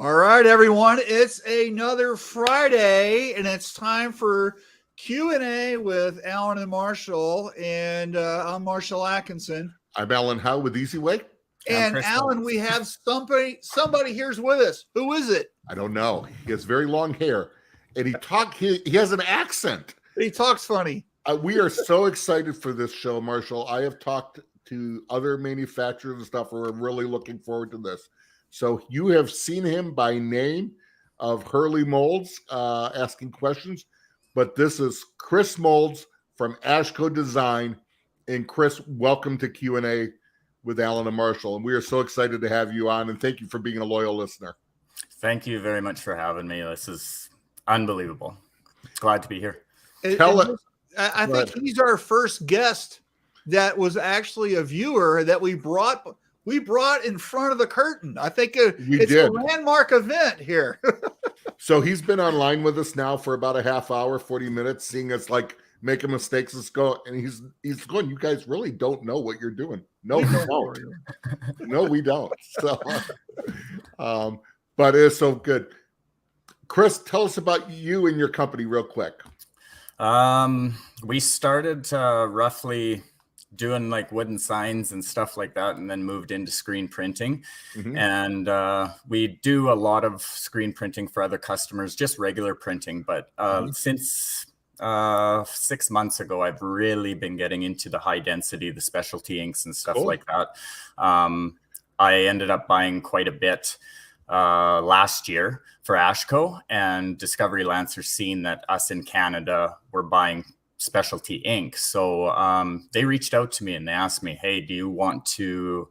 All right, everyone. It's another Friday, and it's time for Q&A with Alan and Marshall. And I'm Marshall Atkinson. I'm Alan Howe with Easy Way. And Alan, we have somebody here's with us. Who is it? I don't know. He has very long hair, and he has an accent. He talks funny. We are so excited for this show, Marshall. I have talked to other manufacturers and stuff. We're really looking forward to this. So you have seen him by name of Hurley Moulds asking questions, but this is Chris Moulds from AshCo Design. And Chris, welcome to Q&A with Alan and Marshall. And we are so excited to have you on, and thank you for being a loyal listener. Thank you very much for having me. This is unbelievable. Glad to be here. I think he's our first guest that was actually a viewer that we brought in front of the curtain. I think it's a landmark event here. So he's been online with us now for about a half hour, 40 minutes, seeing us like making mistakes. Let's go. And he's going, you guys really don't know what you're doing. No, we don't. No, we don't. So, but it's so good. Chris, tell us about you and your company real quick. We started roughly doing like wooden signs and stuff like that, and then moved into screen printing. Mm-hmm. And we do a lot of screen printing for other customers, just regular printing. But since 6 months ago, I've really been getting into the high density, the specialty inks and stuff like that. I ended up buying quite a bit last year for AshCo, and Discovery Lancer seen that us in Canada were buying specialty ink. So they reached out to me and they asked me, hey, do you want to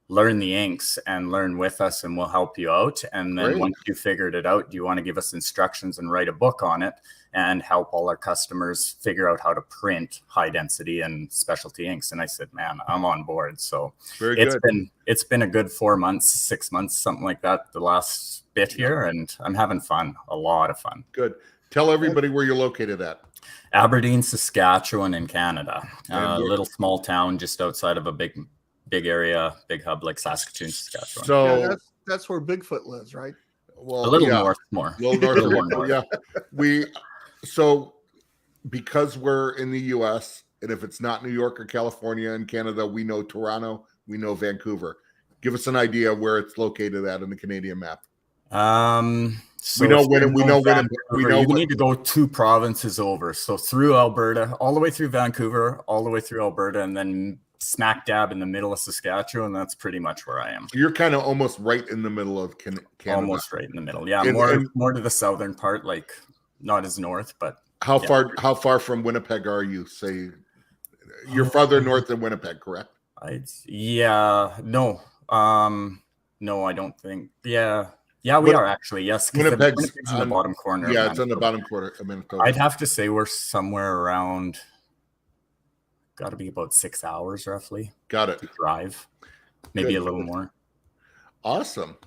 learn the inks and learn with us, and we'll help you out? And then once you figured it out, do you want to give us instructions and write a book on it and help all our customers figure out how to print high density and specialty inks? And I said, man, I'm on board. So it's been a good 4 months, 6 months, something like that, the last bit here, and I'm having fun, a lot of fun. Good. Tell everybody where you're located at. Aberdeen, Saskatchewan in Canada, a little small town just outside of a big area, big hub like Saskatoon, Saskatchewan. So that's where Bigfoot lives, right? Well, a little north more. A little north. Yeah. So because we're in the US, and if it's not New York or California and Canada, we know Toronto, we know Vancouver. Give us an idea where it's located at in the Canadian map. So you need to go 2 provinces over. So through Alberta, all the way through Vancouver, all the way through Alberta, and then smack dab in the middle of Saskatchewan. That's pretty much where I am. You're kind of almost right in the middle of Canada. Almost right in the middle. Yeah, more to the southern part, like not as north, but how far from Winnipeg are you? Say you're farther north than Winnipeg, correct? No, I don't think. Yeah, we are actually. Yes, Winnipeg's in the bottom corner. Yeah, it's on the bottom corner of Manitoba. I'd have to say we're somewhere around. Got to be about 6 hours roughly. Got it. To drive, maybe a little more. Awesome.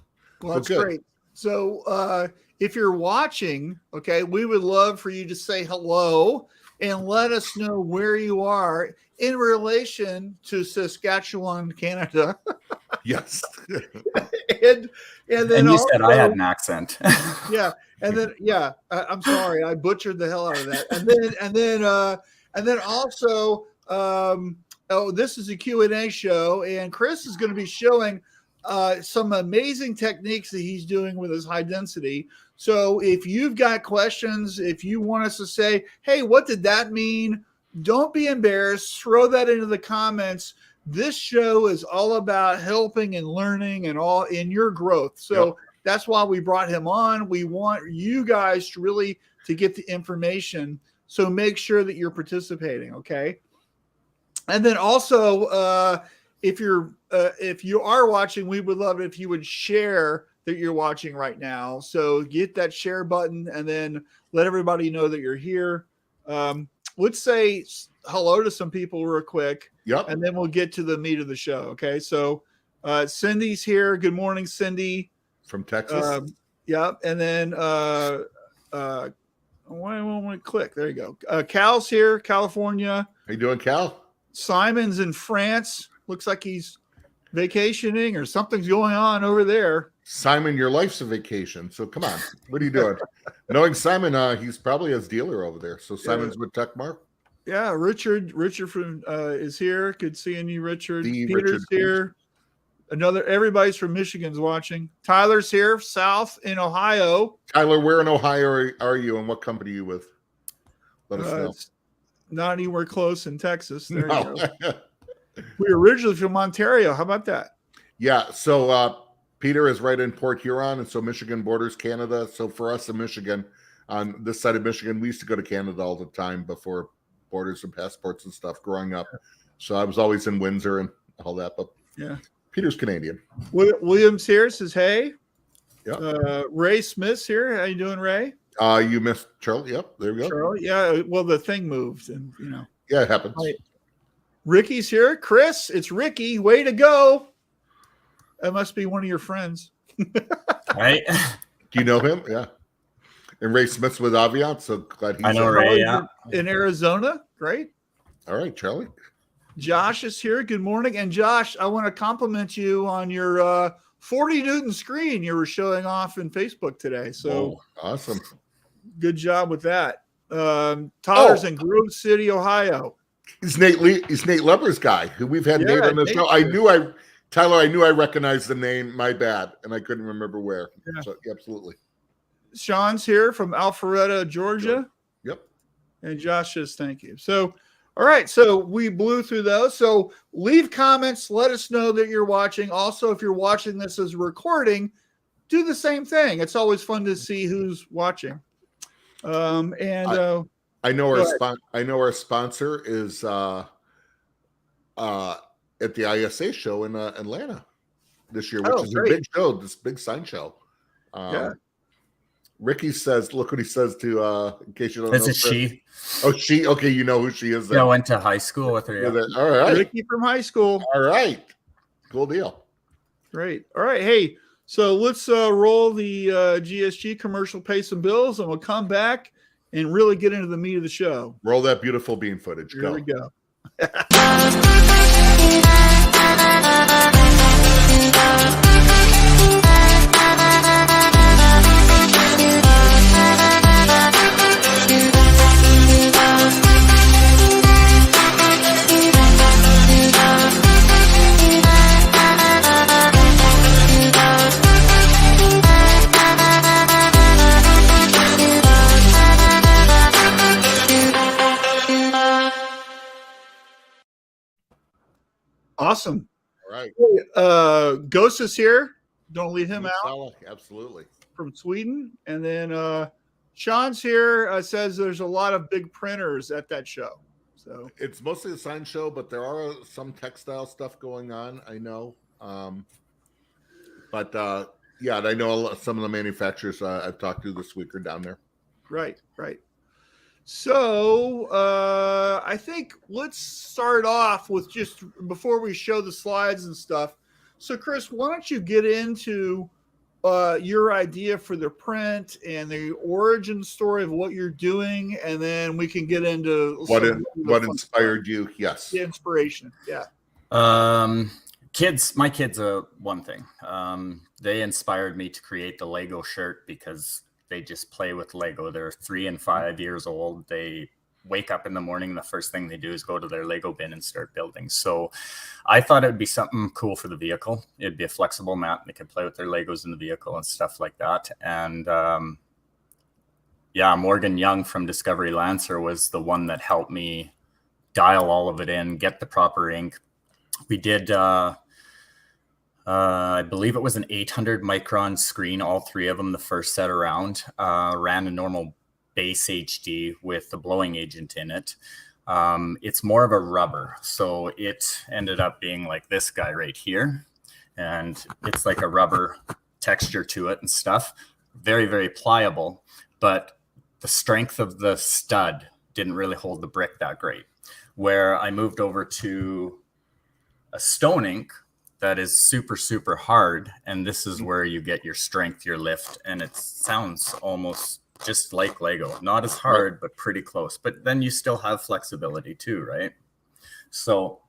Well, that's great. So if you're watching, okay, we would love for you to say hello and let us know where you are in relation to Saskatchewan, Canada. Yes. and then you said I had an accent. Yeah. And then, I'm sorry. I butchered the hell out of that. And then also, this is a Q&A show, and Chris is going to be showing some amazing techniques that he's doing with his high density. So if you've got questions, if you want us to say, hey, what did that mean? Don't be embarrassed. Throw that into the comments. This show is all about helping and learning and all in your growth. So that's why we brought him on. We want you guys to get the information. So make sure that you're participating. Okay. And then also, if you are watching, we would love it if you would share that you're watching right now. So get that share button and then let everybody know that you're here. Let's say hello to some people real quick. Yep. And then we'll get to the meat of the show. Okay. So Cindy's here. Good morning, Cindy. From Texas. Yep. And then why won't we click? There you go. Cal's here, California. How you doing, Cal? Simon's in France. Looks like he's vacationing or something's going on over there. Simon, your life's a vacation. So come on. What are you doing? Knowing Simon, he's probably his dealer over there. So Simon's with Techmark. Yeah, Richard from is here. Good seeing you, Richard. The Peter's Richard here. Everybody's from Michigan's watching. Tyler's here, south in Ohio. Tyler, where in Ohio are you, and what company are you with? Let us know. It's not anywhere close in Texas. There No. you go. We're originally from Ontario. How about that? Yeah. So Peter is right in Port Huron, and so Michigan borders Canada. So for us in Michigan, on this side of Michigan, we used to go to Canada all the time before borders and passports and stuff growing up. So I was always in Windsor and all that. But yeah, Peter's Canadian. Williams here says, hey. Yeah. Ray Smith's here. How you doing, Ray? You missed Charlie. Yep. There we go. Charlie. Yeah. Well, the thing moved, and Yeah, it happens. Right. Ricky's here. Chris, it's Ricky. Way to go. That must be one of your friends. Right. Do you know him? Yeah. And Ray Smith's with Aviant, so glad he's I know Ray, yeah. In Arizona. Great. All right, Charlie. Josh is here. Good morning. And Josh, I want to compliment you on your 40 Newton screen you were showing off in Facebook today. So awesome. Good job with that. Tyler's in Grove City, Ohio. He's Nate Leber's guy, who we've had Nate on the show. Tyler, I knew I recognized the name. My bad. And I couldn't remember where. Yeah. So absolutely. Sean's here from Alpharetta, Georgia. Yep. And Josh says thank you. So, all right. So we blew through those. So leave comments. Let us know that you're watching. Also, if you're watching this as a recording, do the same thing. It's always fun to see who's watching. I know our sponsor is at the ISA show in Atlanta this year, which is a big show, this big sign show. Ricky says, look what he says to in case you don't know. Is it she? Oh, she. Okay, you know who she is. I went to high school with her. Yeah. All right. Ricky from high school. All right. Cool deal. Great. All right. Hey, so let's roll the GSG commercial, pay some bills, and we'll come back and really get into the meat of the show. Roll that beautiful bean footage. Here we go. Awesome. All right. Ghost is here. Don't leave him out. Absolutely. From Sweden. And then Sean's here. Says there's a lot of big printers at that show. So it's mostly a sign show, but there are some textile stuff going on. I know. But I know some of the manufacturers I've talked to this week are down there. Right. So I think let's start off with just before we show the slides and stuff. So Chris, why don't you get into your idea for the print and the origin story of what you're doing, and then we can get into what inspired you. Yes, the inspiration. Yeah. My kids are one thing. They inspired me to create the Lego shirt because they just play with Lego. They're 3 and 5 years old. They wake up in the morning. The first thing they do is go to their Lego bin and start building. So I thought it would be something cool for the vehicle. It'd be a flexible mat. They could play with their Legos in the vehicle and stuff like that. And Morgan Young from Discovery Lancer was the one that helped me dial all of it in, get the proper ink. We did, I believe it was an 800 micron screen, all 3 of them, the first set around, ran a normal base HD with the blowing agent in it. It's more of a rubber. So it ended up being like this guy right here. And it's like a rubber texture to it and stuff. Very, very pliable. But the strength of the stud didn't really hold the brick that great. Where I moved over to a stone ink that is super, super hard. And this is where you get your strength, your lift. And it sounds almost just like Lego. Not as hard, but pretty close. But then you still have flexibility too, right? So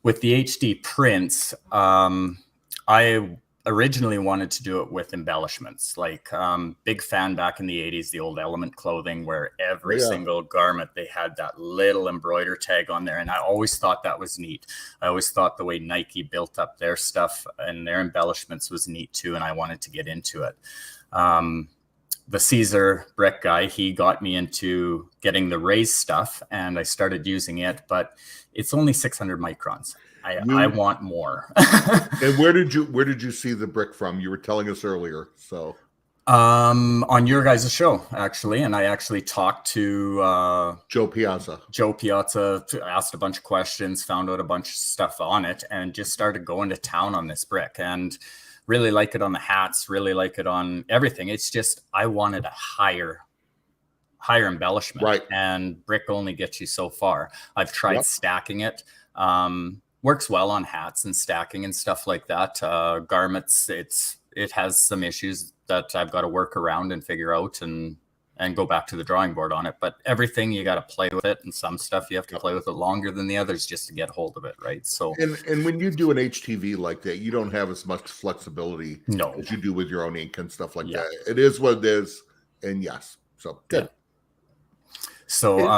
With the HD prints, I originally wanted to do it with embellishments, like big fan back in the 80s, the old Element clothing, where every single garment, they had that little embroider tag on there. And I always thought that was neat. I always thought the way Nike built up their stuff and their embellishments was neat too. And I wanted to get into it. The Caesar brick guy, he got me into getting the raised stuff, and I started using it, but it's only 600 microns. I want more. And where did you see the brick from? You were telling us earlier. So on your guys' show, actually, and I actually talked to Joe Piazza. Asked a bunch of questions, found out a bunch of stuff on it, and just started going to town on this brick. And really like it on the hats, really like it on everything. It's just I wanted a higher embellishment, right? And brick only gets you so far. I've tried stacking it. Works well on hats and stacking and stuff like that. Garments, it has some issues that I've got to work around and figure out and go back to the drawing board on it. But everything, you got to play with it, and some stuff you have to play with it longer than the others just to get hold of it, right? So and when you do an HTV like that, you don't have as much flexibility as you do with your own ink and stuff like that. It is what it is, and so good. So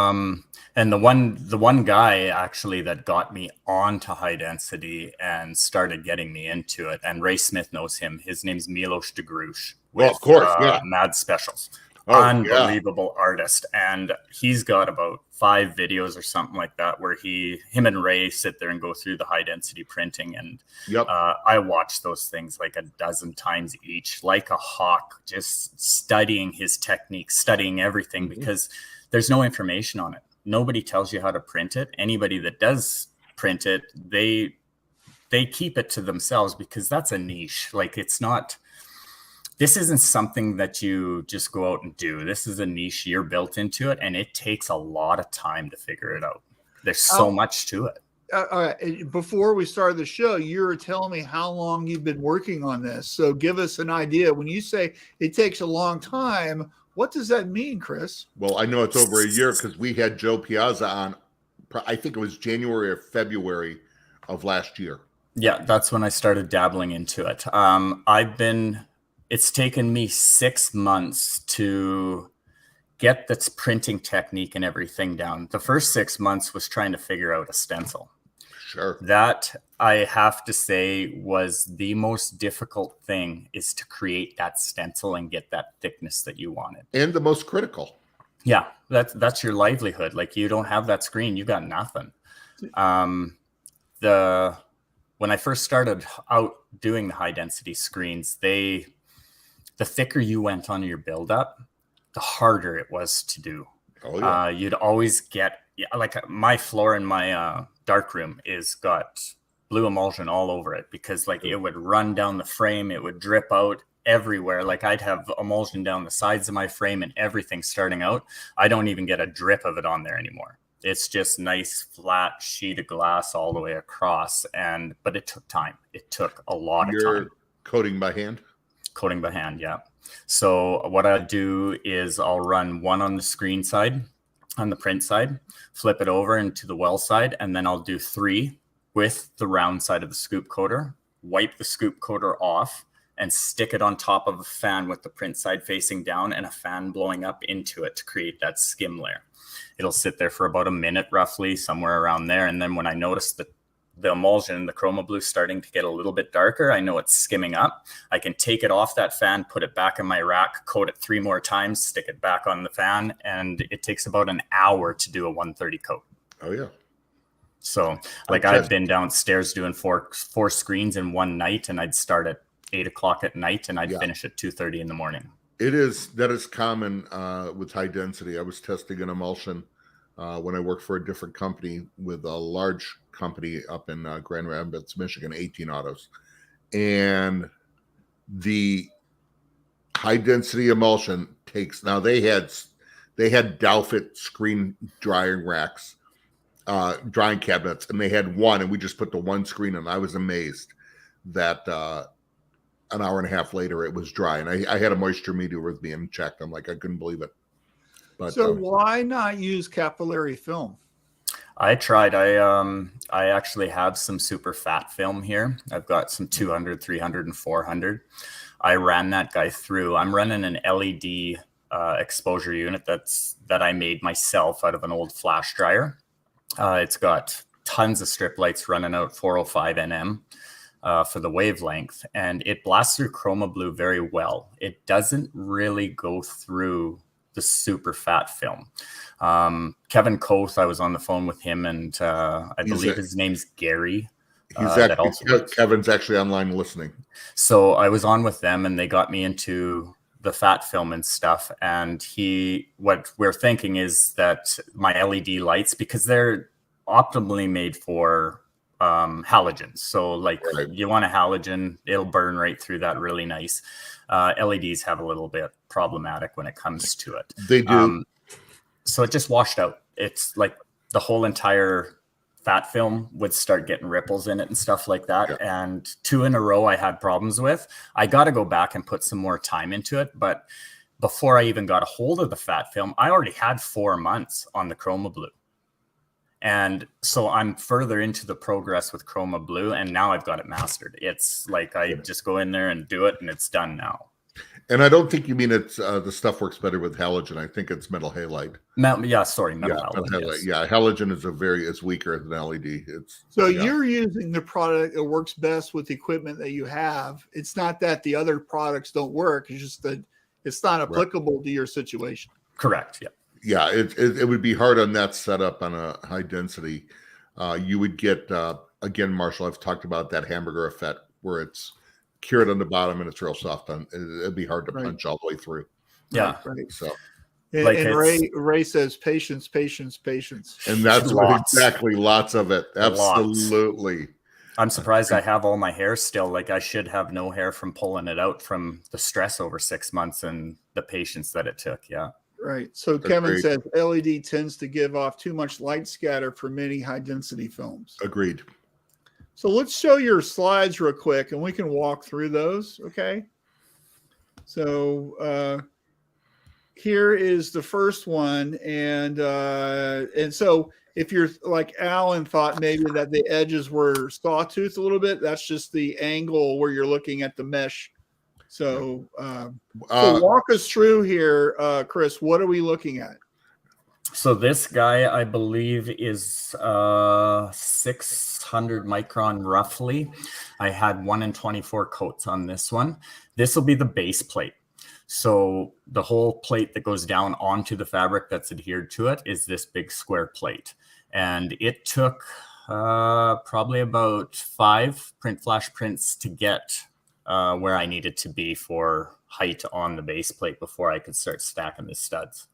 and the one guy actually that got me onto high density and started getting me into it, and Ray Smith knows him. His name's Milos de Grush. Well, of course, Mad Specials. Unbelievable artist, and he's got about 5 videos or something like that where him and Ray sit there and go through the high density printing, and I watch those things like a dozen times each, like a hawk, just studying his technique, studying everything, because there's no information on it. Nobody tells you how to print it. Anybody that does print it, they keep it to themselves, because that's a niche. Like, this isn't something that you just go out and do. This is a niche. You're built into it, and it takes a lot of time to figure it out. There's so much to it. All right. Before we started the show, you were telling me how long you've been working on this. So give us an idea. When you say it takes a long time, what does that mean, Chris? Well, I know it's over a year, because we had Joe Piazza on, I think it was January or February of last year. Yeah, that's when I started dabbling into it. It's taken me 6 months to get this printing technique and everything down. The first 6 months was trying to figure out a stencil. Sure. That, I have to say, was the most difficult thing, is to create that stencil and get that thickness that you wanted. And the most critical. Yeah, that's your livelihood. Like, you don't have that screen, you got nothing. When I first started out doing the high density screens, the thicker you went on your buildup, the harder it was to do. Oh, yeah. You'd always get, like, my floor in my dark room is got blue emulsion all over it, because it would run down the frame, it would drip out everywhere. Like, I'd have emulsion down the sides of my frame and everything starting out. I don't even get a drip of it on there anymore. It's just nice flat sheet of glass all the way across. But it took time. It took a lot of time. You're coating by hand? Coating by hand, yeah. So what I do is I'll run one on the screen side, on the print side, flip it over into the well side, and then I'll do 3 with the round side of the scoop coater, wipe the scoop coater off, and stick it on top of a fan with the print side facing down and a fan blowing up into it to create that skim layer. It'll sit there for about a minute, roughly, somewhere around there. And then when I notice the emulsion, the chroma blue starting to get a little bit darker, I know it's skimming up. I can take it off that fan, put it back in my rack, coat it 3 more times, stick it back on the fan, and it takes about an hour to do a 130 coat. Oh, yeah. So, I've been downstairs doing four screens in one night, and I'd start at 8 o'clock at night, and I'd finish at 2:30 in the morning. That is common with high density. I was testing an emulsion when I worked for a different company with a large company up in Grand Rapids, Michigan, 18 Autos. And the high density emulsion takes, now they had Dalfit screen drying racks, drying cabinets, and they had one, and we just put the one screen in. I was amazed that an hour and a half later it was dry, and I had a moisture meter with me and checked. I'm like, I couldn't believe it. But so why not use capillary film? I tried. I actually have some super fat film here. I've got some 200, 300, and 400. I ran that guy through. I'm running an LED exposure unit that I made myself out of an old flash dryer. It's got tons of strip lights running out 405 nm for the wavelength, and it blasts through chroma blue very well. It doesn't really go through the super fat film. Kevin Koth, I was on the phone with him, and I believe his name's Gary. Kevin's actually online listening. So I was on with them, and they got me into the fat film and stuff. And what we're thinking is that my LED lights, because they're optimally made for halogens. So like you want a halogen, it'll burn right through that really nice. LEDs have a little bit problematic when it comes to it. They do. So it just washed out. It's like the whole entire fat film would start getting ripples in it and stuff like that. Yeah. And 2 in a row I had problems with. I got to go back and put some more time into it. But before I even got a hold of the fat film, I already had 4 months on the chroma blue. And so I'm further into the progress with chroma blue, and now I've got it mastered. It's like I just go in there and do it, and it's done now. And I don't think you mean it's the stuff works better with halogen. I think it's metal halide. Metal halide. Yes. Yeah, halogen is weaker than LED. You're using the product that works best with the equipment that you have. It's not that the other products don't work. It's just that it's not applicable to your situation. Correct. Yeah. Yeah, it would be hard on that setup on a high density. You would get again, Marshall. I've talked about that hamburger effect where it's cured on the bottom and it's real soft on. It'd be hard to punch all the way through. Yeah. Right. So, and Ray says patience, patience, patience. And that's exactly lots of it. Absolutely. Lots. I'm surprised I have all my hair still. Like I should have no hair from pulling it out from the stress over 6 months and the patience that it took. Yeah. Right. So Kevin says LED tends to give off too much light scatter for many high density films. Agreed. So let's show your slides real quick and we can walk through those. Okay. So here is the first one. And so if you're like Alan thought maybe that the edges were sawtooth a little bit, that's just the angle where you're looking at the mesh. So, so walk us through here, Chris. What are we looking at? So this guy, I believe, is 600 micron roughly. I had 1 in 24 coats on this one. This will be the base plate. So the whole plate that goes down onto the fabric that's adhered to it is this big square plate. And it took probably about 5 print flash prints to get where I needed to be for height on the base plate before I could start stacking the studs.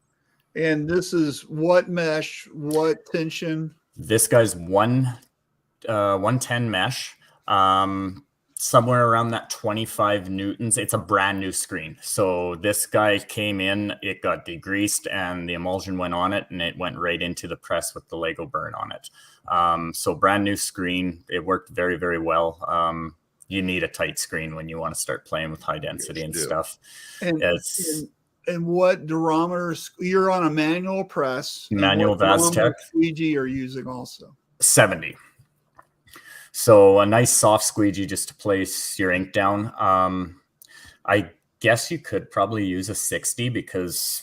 And this is what mesh, what tension? This guy's 110 mesh, somewhere around that 25 newtons. It's a brand new screen. So this guy came in, it got degreased and the emulsion went on it and it went right into the press with the Lego burn on it. So brand new screen. It worked very, very well. You need a tight screen when you want to start playing with high density and stuff. And what durometers? You're on a manual press. Manual Vaztec. Squeegee are using also 70. So a nice soft squeegee just to place your ink down. I guess you could probably use a 60 because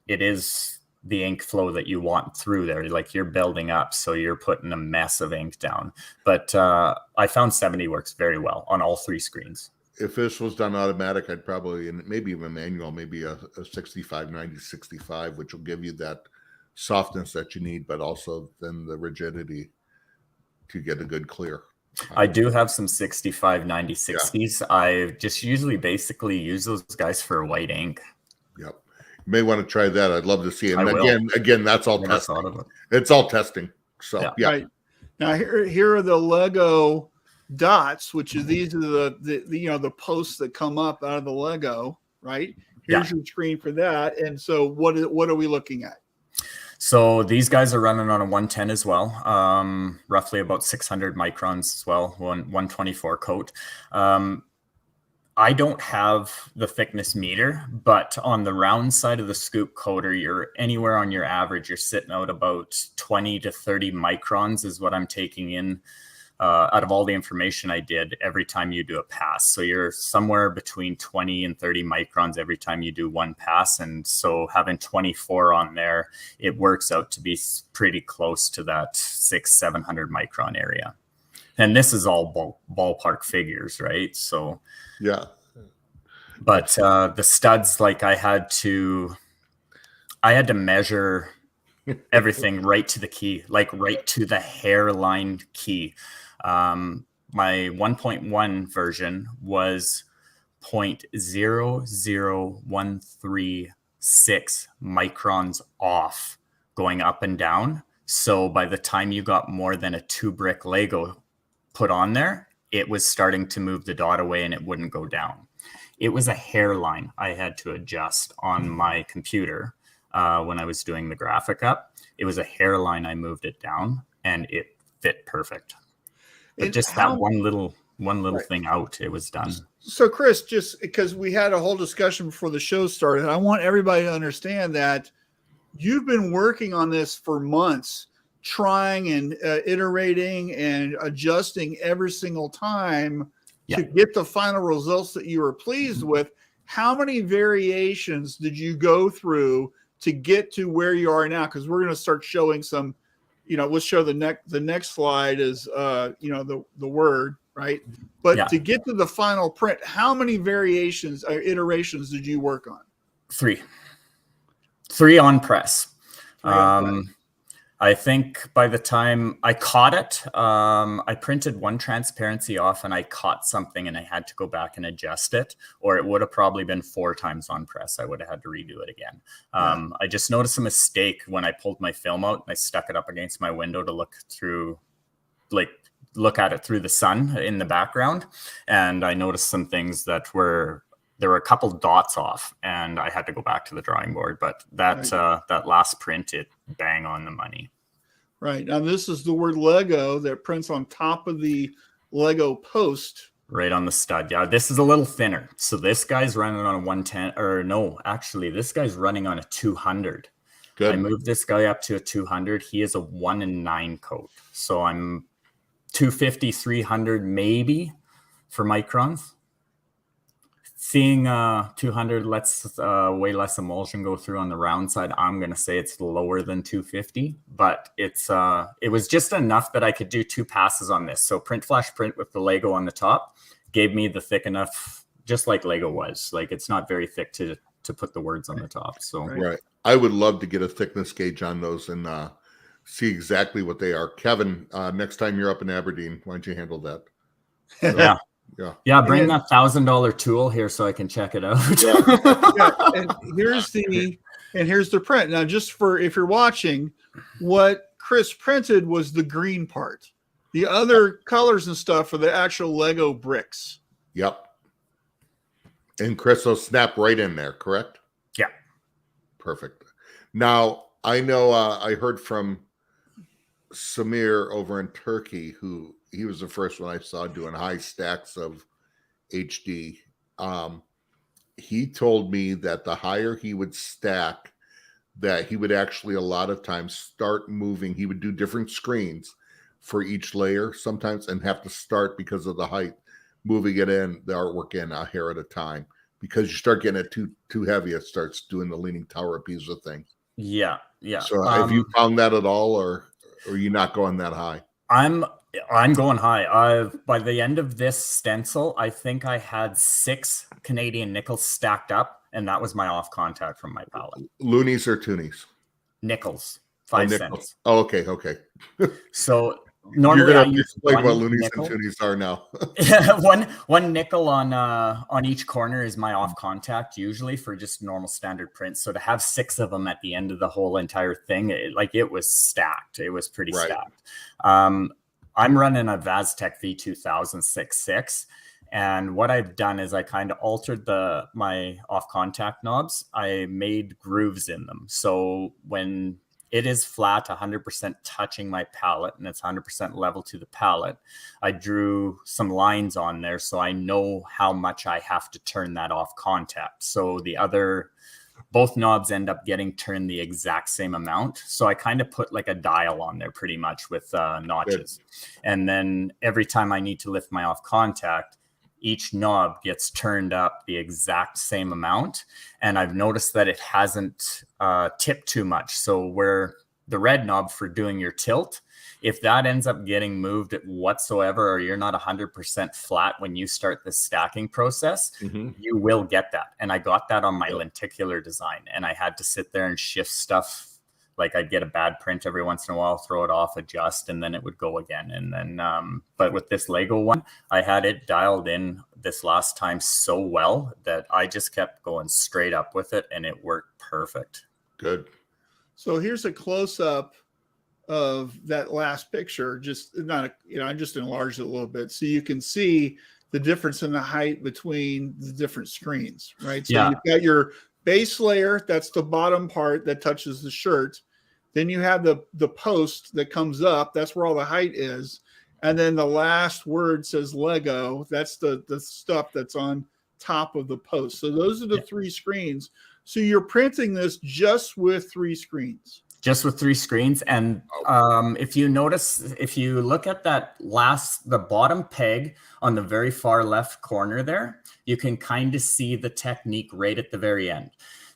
it is the ink flow that you want through there. Like you're building up, so you're putting a mess of ink down. But I found 70 works very well on all 3 screens. If this was done automatic, I'd probably, and maybe even manual, maybe a 65, 90, 65, which will give you that softness that you need, but also then the rigidity to get a good clear. I do have some 65, 90, 60s. Yeah. I just usually basically use those guys for white ink. Yep. You may want to try that. I'd love to see it. And again, that's all testing. It's all testing. So, yeah. Right. Now, here are the Lego dots, which is these are the posts that come up out of the Lego, right? Here's your screen for that. And so what are we looking at? So these guys are running on a 110 as well, roughly about 600 microns as well, 124 coat. I don't have the thickness meter, but on the round side of the scoop coater, you're anywhere on your average, you're sitting out about 20 to 30 microns is what I'm taking in out of all the information I did every time you do a pass. So you're somewhere between 20 and 30 microns every time you do one pass. And so having 24 on there, it works out to be pretty close to that 600-700 micron area. And this is all ballpark figures, right? So yeah. But the studs, like I had to measure everything right to the key, like right to the hairline key. My 1.1 version was 0.00136 microns off going up and down. So by the time you got more than a 2-brick Lego put on there, it was starting to move the dot away and it wouldn't go down. It was a hairline I had to adjust on my computer when I was doing the graphic up. It was a hairline. I moved it down and it fit perfect. But just that one little thing out, it was done. So Chris, just because we had a whole discussion before the show started, I want everybody to understand that you've been working on this for months, trying and iterating and adjusting every single time to get the final results that you were pleased with. How many variations did you go through to get to where you are now? Because we're going to start showing some, we'll show the next slide is, the word, right? But to get to the final print, how many variations or iterations did you work on? 3 on press. I think by the time I caught it, I printed one transparency off and I caught something and I had to go back and adjust it, or it would have probably been 4 times on press. I would have had to redo it again. I just noticed a mistake when I pulled my film out and I stuck it up against my window to look at it through the sun in the background. And I noticed some things that there were a couple dots off and I had to go back to the drawing board, but that last print, it bang on the money. Right. Now this is the word Lego that prints on top of the Lego post. Right on the stud. Yeah. This is a little thinner. So this guy's running on a 110 or no, actually this guy's running on a 200. Good. I moved this guy up to a 200. He is a 1-in-9 coat. So I'm 250, 300 maybe for microns. Seeing 200 lets way less emulsion go through on the round side. I'm going to say it's lower than 250, but it was just enough that I could do 2 passes on this. So print flash print with the Lego on the top gave me the thick enough, just like Lego was. Like it's not very thick to put the words on the top. So right. I would love to get a thickness gauge on those and see exactly what they are. Kevin, next time you're up in Aberdeen, why don't you handle that? So, Yeah. Bring that $1,000 tool here so I can check it out. And here's the print. Now, just for if you're watching, what Chris printed was the green part. The other colors and stuff are the actual Lego bricks. Yep. And Chris will snap right in there, correct? Yeah. Perfect. Now, I know I heard from Samir over in Turkey, he was the first one I saw doing high stacks of HD. He told me that the higher he would stack, that he would actually a lot of times start moving. He would do different screens for each layer sometimes and have to start because of the height, moving it in, the artwork in a hair at a time. Because you start getting it too heavy, it starts doing the leaning tower Pisa thing. Yeah. So have you found that at all, or are you not going that high? I'm going high. By the end of this stencil, I think I had 6 Canadian nickels stacked up, and that was my off contact from my palette. Loonies or toonies? Nickels, 5 cents. Oh, okay. So normally I use explain what loonies and toonies are now. one nickel on each corner is my off contact, usually for just normal standard prints. So to have 6 of them at the end of the whole entire thing, it was stacked. It was pretty stacked. I'm running a Vaztec V2000 6.6, and what I've done is I kind of altered my off contact knobs. I made grooves in them. So when it is flat, 100% touching my palette, and it's 100% level to the palette. I drew some lines on there, so I know how much I have to turn that off contact. So both knobs end up getting turned the exact same amount. So I kind of put like a dial on there pretty much with notches. Good. And then every time I need to lift my off contact, each knob gets turned up the exact same amount. And I've noticed that it hasn't tipped too much. So where the red knob for doing your tilt, if that ends up getting moved whatsoever, or you're not 100% flat when you start the stacking process, you will get that. And I got that on my lenticular design, and I had to sit there and shift stuff. Like I'd get a bad print every once in a while, throw it off, adjust, and then it would go again. And then, but with this Lego one, I had it dialed in this last time so well that I just kept going straight up with it, and it worked perfect. Good. So here's a close up of that last picture. Just not, I just enlarged it a little bit so you can see the difference in the height between the different screens, right? So you've got your base layer, that's the bottom part that touches the shirt. Then you have the post that comes up, that's where all the height is. And then the last word says Lego, that's the stuff that's on top of the post. So those are the three screens. So you're printing this just with three screens. Just with three screens. And if you notice, if you look at the bottom peg on the very far left corner there, you can kind of see the technique right at the very end.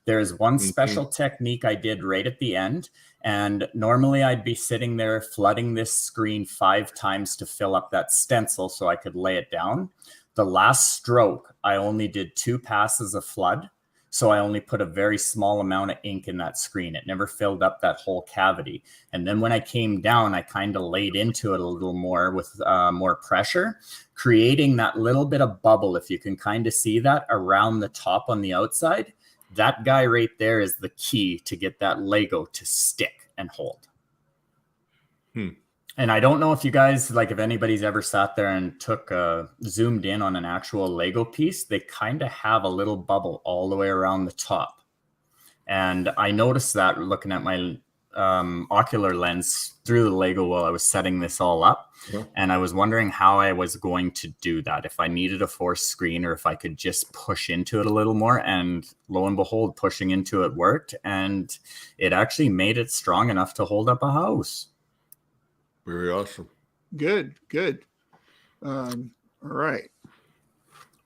There's one special technique I did right at the end. And normally I'd be sitting there flooding this screen 5 times to fill up that stencil so I could lay it down. The last stroke, I only did 2 passes of flood. So I only put a very small amount of ink in that screen. It never filled up that whole cavity. And then when I came down, I kind of laid into it a little more with more pressure, creating that little bit of bubble. If you can kind of see that around the top on the outside, that guy right there is the key to get that Lego to stick and hold. And I don't know if you guys, like if anybody's ever sat there and zoomed in on an actual Lego piece, they kind of have a little bubble all the way around the top. And I noticed that looking at my ocular lens through the Lego while I was setting this all up. And I was wondering how I was going to do that, if I needed a forced screen or if I could just push into it a little more. And lo and behold, pushing into it worked. And it actually made it strong enough to hold up a house. Very awesome. Good. All right.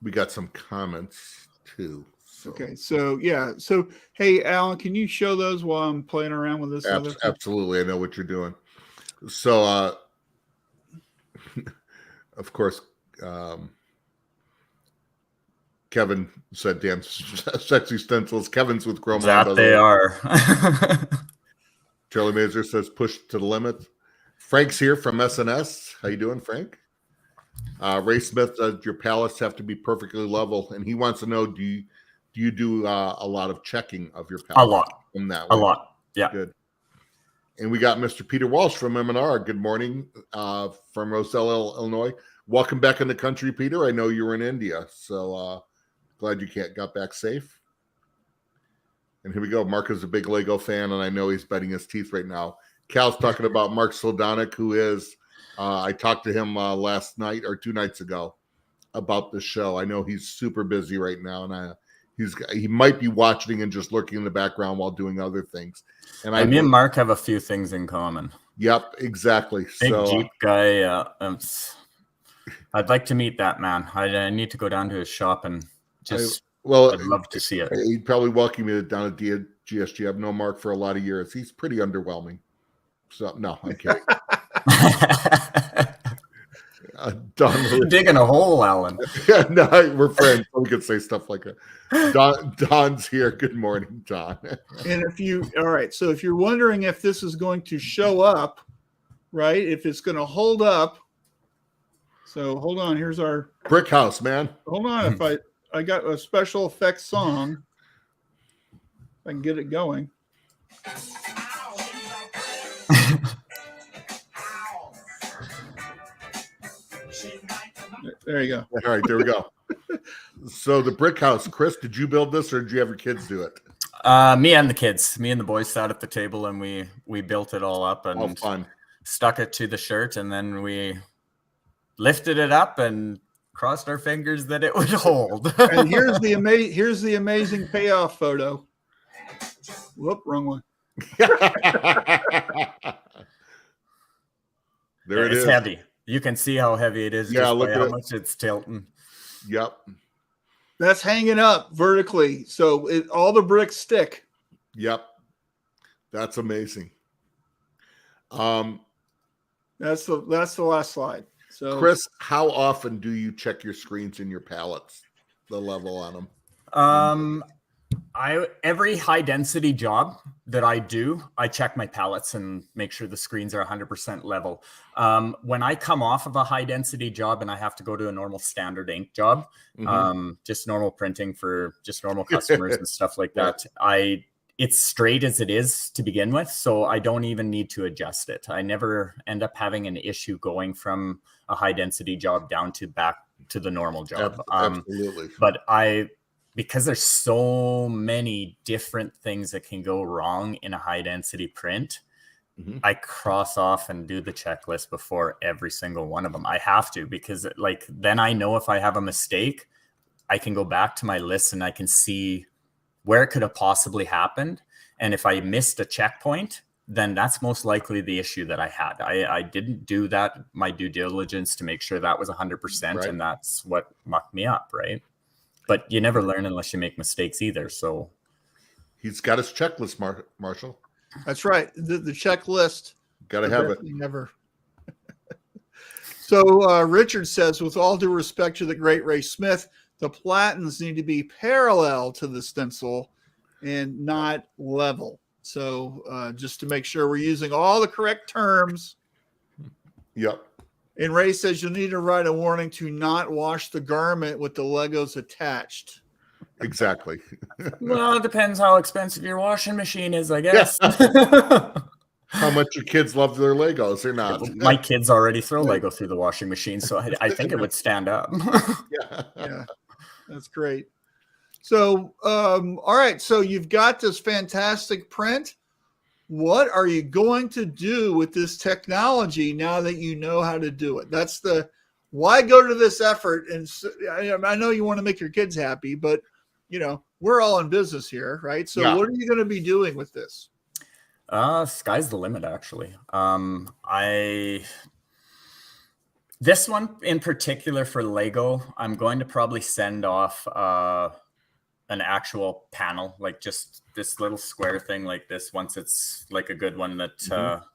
We got some comments too. So. Okay. So hey, Alan, can you show those while I'm playing around with this? Absolutely. I know what you're doing. So, of course, Kevin said, damn sexy stencils. Kevin's with Chrome. That they are. Charlie Mazer says, push to the limit. Frank's here from SNS. How you doing, Frank? Ray Smith says your palettes have to be perfectly level, and he wants to know: do you do a lot of checking of your palettes? A lot. From that way? A lot. Yeah. Good. And we got Mr. Peter Walsh from M&R. Good morning, from Roselle, Illinois. Welcome back in the country, Peter. I know you were in India, so glad you got back safe. And here we go. Mark is a big Lego fan, and I know he's betting his teeth right now. Cal's talking about Mark Slodonik, who is, I talked to him last night or 2 nights ago about the show. I know he's super busy right now, and he might be watching and just lurking in the background while doing other things. And me and Mark have a few things in common. Yep, exactly. Big Jeep guy. I'd like to meet that man. I need to go down to his shop and just. I'd love to see it. He'd probably welcome you down at GSG. I've known Mark for a lot of years. He's pretty underwhelming. So no, I'm kidding. Don, digging a hole, Alan. Yeah, no, we're friends. We could say stuff like that. Don's here. Good morning, Don. And so if you're wondering if this is going to show up, right? If it's going to hold up. So hold on. Here's our brick house, man. Hold on. If I got a special effects song, if I can get it going. There you go. All right, there we go. So the brick house, Chris, did you build this or did you have your kids do it? Me and the boys sat at the table and we built it all up and fun. Stuck it to the shirt, and then we lifted it up and crossed our fingers that it would hold. And here's the amazing payoff photo. Whoop, wrong one. There it it's is. Heavy. You can see how heavy it is. Yeah, just look by at how it. much it's tilting. Yep. That's hanging up vertically, so all the bricks stick. Yep. That's amazing. That's the last slide. So Chris, how often do you check your screens and your palettes, the level on them? Every high density job that I do, I check my palettes and make sure the screens are 100% level. When I come off of a high density job and I have to go to a normal standard ink job, just normal printing for just normal customers and stuff like that, it's straight as it is to begin with, so I don't even need to adjust it. I never end up having an issue going from a high density job down to back to the normal job. Absolutely. But because there's so many different things that can go wrong in a high density print, I cross off and do the checklist before every single one of them. I have to, because then I know if I have a mistake, I can go back to my list and I can see where it could have possibly happened. And if I missed a checkpoint, then that's most likely the issue that I had. I didn't do my due diligence to make sure that was 100%. Right. And that's what mucked me up, right? But you never learn unless you make mistakes either. So he's got his checklist, Marshall. That's right. The checklist. Got to have it. Never. So Richard says, with all due respect to the great Ray Smith, the platens need to be parallel to the stencil and not level. So just to make sure we're using all the correct terms. Yep. And Ray says you'll need to write a warning to not wash the garment with the Legos attached. Exactly. Well, it depends how expensive your washing machine is, I guess. How much your kids love their Legos or not. My kids already throw Lego through the washing machine, so I think it would stand up. Yeah, that's great. So, all right. So you've got this fantastic print. What are you going to do with this technology now that you know how to do it? That's why go to this effort. And I know you want to make your kids happy, but we're all in business here, right? So what are you going to be doing with this? Sky's the limit, actually. This one in particular for Lego, I'm going to probably send off an actual panel, like just this little square thing like this, once it's like a good one that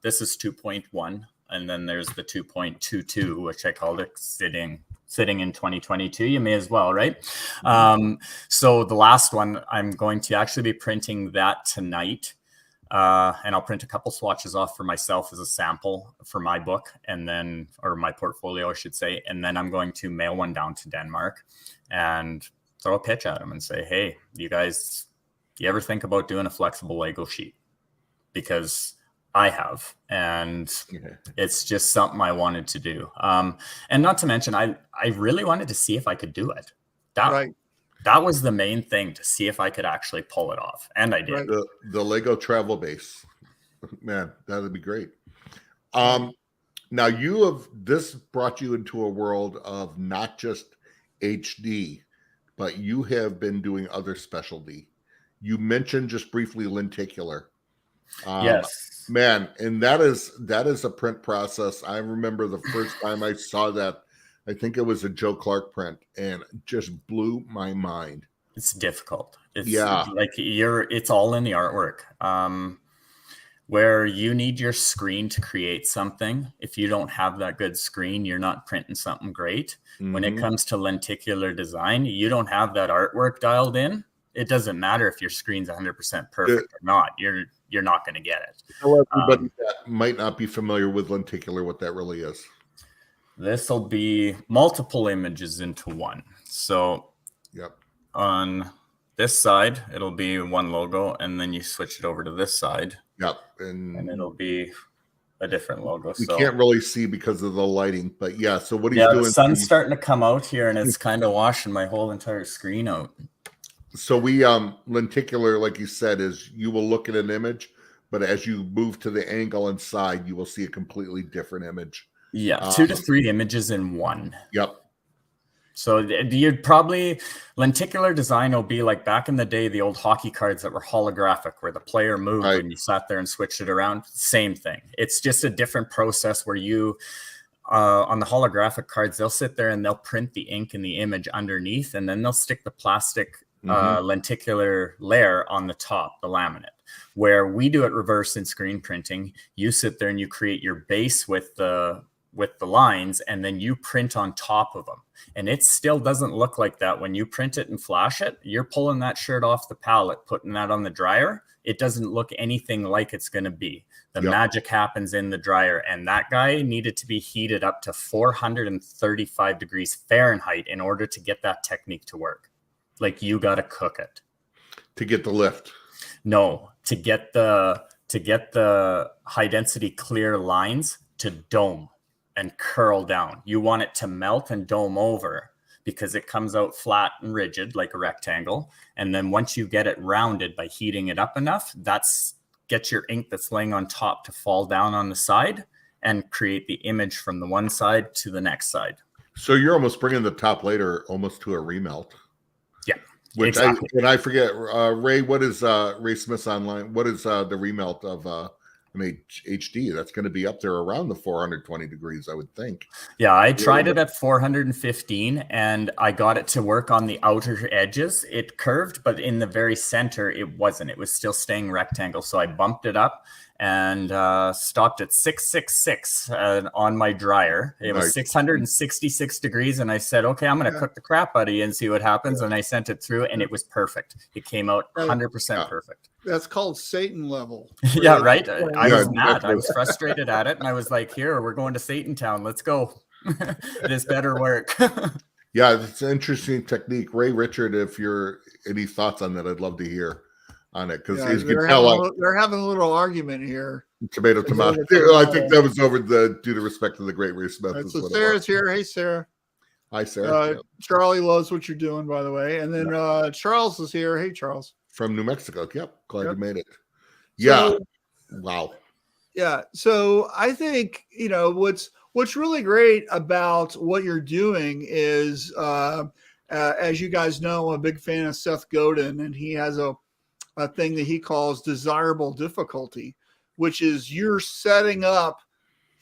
this is 2.1, and then there's the 2.22, which I called it sitting in 2022. You may as well, right? So the last one, I'm going to actually be printing that tonight. And I'll print a couple swatches off for myself as a sample for my book, and then, or my portfolio, I should say. And then I'm going to mail one down to Denmark and throw a pitch at them and say, hey, you guys, do you ever think about doing a flexible Lego sheet? Because I have, and it's just something I wanted to do. And not to mention, I really wanted to see if I could do it. That was the main thing, to see if I could actually pull it off. And I did. The Lego travel base. Man, that would be great. Now this brought you into a world of not just HD, but you have been doing other specialty. You mentioned just briefly lenticular. Yes. Man, and that is a print process. I remember the first time I saw that, I think it was a Joe Clark print, and just blew my mind. It's difficult. It's it's all in the artwork. Where you need your screen to create something. If you don't have that good screen, you're not printing something great. When it comes to lenticular design, you don't have that artwork dialed in. It doesn't matter if your screen's 100% perfect or not. You're not going to get it. Tell everybody that might not be familiar with lenticular what that really is. This will be multiple images into one. So on this side, it'll be one logo, and then you switch it over to this side. And it'll be a different logo. You can't really see because of the lighting, but so what are you doing? The sun's starting to come out here, and it's kind of washing my whole entire screen out. So lenticular, like you said, is you will look at an image, but as you move to the angle inside, you will see a completely different image. Yeah, 2 to 3 images in one. Yep. So you'd probably, lenticular design will be like back in the day, the old hockey cards that were holographic, where the player moved Right. when you sat there and switched it around. Same thing. It's just a different process where you, on the holographic cards, they'll sit there and they'll print the ink and the image underneath, and then they'll stick the plastic lenticular layer on the top, the laminate. Where we do it reverse in screen printing, you sit there and you create your base with the lines, and then you print on top of them. And it still doesn't look like that when you print it and flash it. You're pulling that shirt off the pallet, putting that on the dryer. It doesn't look anything like it's going to be. The magic happens in the dryer. And that guy needed to be heated up to 435 degrees Fahrenheit in order to get that technique to work. Like, you got to cook it to get the lift. No, to get the high density clear lines to dome and curl down. You want it to melt and dome over, because it comes out flat and rigid like a rectangle. And then once you get it rounded by heating it up enough, gets your ink that's laying on top to fall down on the side and create the image from the one side to the next side. So you're almost bringing the top layer almost to a remelt. Yeah. Which exactly. I forget, Ray, what is Ray Smith's online? What is the remelt of HD? That's going to be up there around the 420 degrees, I would think. Yeah, I tried it at 415 and I got it to work on the outer edges. It curved, but in the very center, it wasn't. It was still staying rectangle. So I bumped it up and stopped at 666 on my dryer. It was 666 degrees. And I said, okay, I'm going to cook the crap out of you and see what happens. And I sent it through and it was perfect. It came out 100% perfect. That's called Satan level. Yeah, right. I was mad. I was frustrated at it. And I was like, here, we're going to Satan Town. Let's go. This better work. Yeah, it's an interesting technique. Ray Richard, if you're any thoughts on that, I'd love to hear on it. Because as you can tell, they're having a little argument here. Tomato. I think that was over due to respect to the great Ray Smith. Right, so Sarah's here. Hey, Sarah. Hi, Sarah. Charlie loves what you're doing, by the way. And then Charles is here. Hey, Charles. From New Mexico. Yep. Glad you made it. Yeah. Wow. Yeah. So I think, what's really great about what you're doing is, as you guys know, I'm a big fan of Seth Godin, and he has a thing that he calls desirable difficulty, which is you're setting up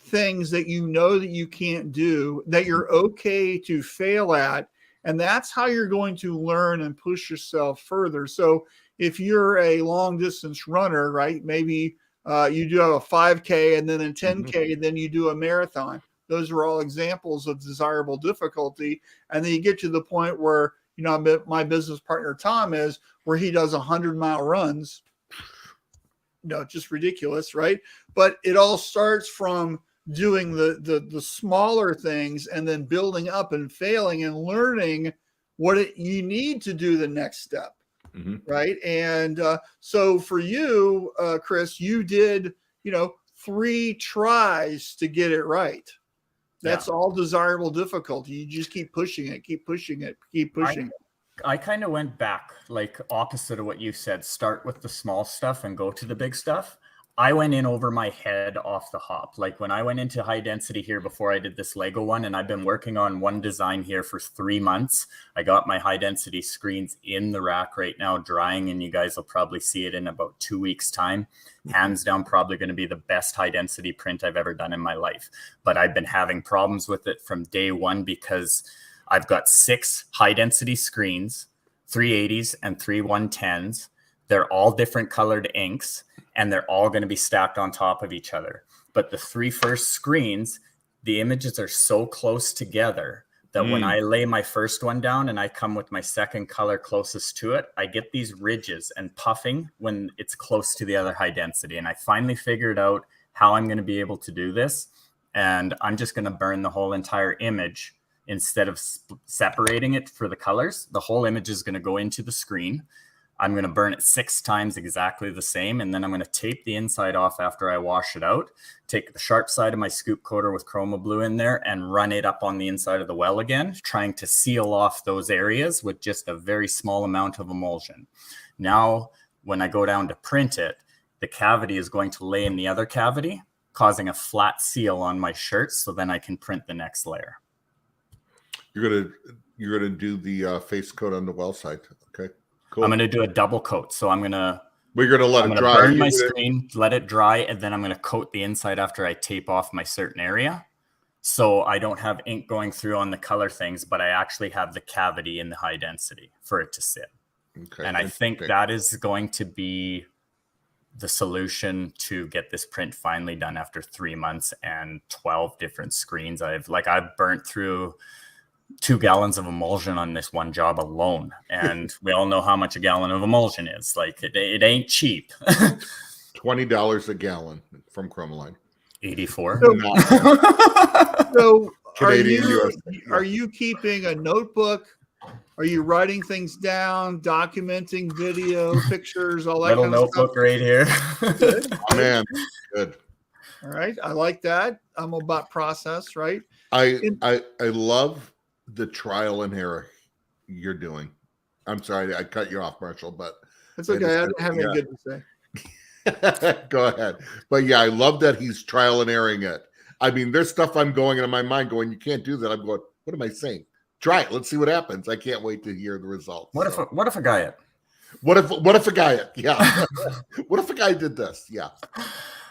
things that you know that you can't do, that you're okay to fail at. And that's how you're going to learn and push yourself further. So if you're a long distance runner, right, maybe you do have a 5K and then a 10K, and then you do a marathon. Those are all examples of desirable difficulty. And then you get to the point where, my business partner, Tom, is where he does 100-mile runs. Just ridiculous, right? But it all starts from doing the smaller things and then building up and failing and learning what you need to do the next step. Right. And so for you, Chris, you did, 3 tries to get it right. That's all desirable difficulty. You just keep pushing it, keep pushing it. I kind of went back, like opposite of what you said. Start with the small stuff and go to the big stuff. I went in over my head off the hop. Like when I went into high density here before I did this Lego one, and I've been working on one design here for 3 months. I got my high density screens in the rack right now drying, and you guys will probably see it in about 2 weeks time. Hands down, probably going to be the best high density print I've ever done in my life. But I've been having problems with it from day one because I've got 6 high density screens, 380s and 3 110s. They're all different colored inks, and they're all going to be stacked on top of each other. But the 3 first screens, the images are so close together that when I lay my first one down and I come with my second color closest to it, I get these ridges and puffing when it's close to the other high density. And I finally figured out how I'm going to be able to do this. And I'm just going to burn the whole entire image instead of separating it for the colors. The whole image is going to go into the screen. I'm going to burn it 6 times exactly the same. And then I'm going to tape the inside off after I wash it out, take the sharp side of my scoop coater with chroma blue in there and run it up on the inside of the well again, trying to seal off those areas with just a very small amount of emulsion. Now, when I go down to print it, the cavity is going to lay in the other cavity, causing a flat seal on my shirt. So then I can print the next layer. You're gonna do the face coat on the well side. Okay. Cool. I'm going to do a double coat. So I'm going to We're gonna let it dry. burn my screen, let it dry, and then I'm going to coat the inside after I tape off my certain area. So I don't have ink going through on the color things, but I actually have the cavity in the high density for it to sit. Okay. And I think that is going to be the solution to get this print finally done after 3 months and 12 different screens. I've burnt through 2 gallons of emulsion on this one job alone. And we all know how much a gallon of emulsion is. Like it ain't cheap. $20 a gallon from Chromaline. 84. So Canadian US. are you keeping a notebook? Are you writing things down, documenting video, pictures, all that Little kind of notebook stuff? right here. Oh, man, good. All right. I like that. I'm about process, right? I love the trial and error you're doing. I'm sorry I cut you off, Marshall, but It's okay. I didn't have any good to say. go ahead. But yeah, I love that he's trial and erroring it. I mean, there's stuff I'm going in my mind going, you can't do that. I'm going, what am I saying? Try it. Let's see what happens. I can't wait to hear the results. What if a guy? What if a guy? Yeah. What if a guy did this? Yeah.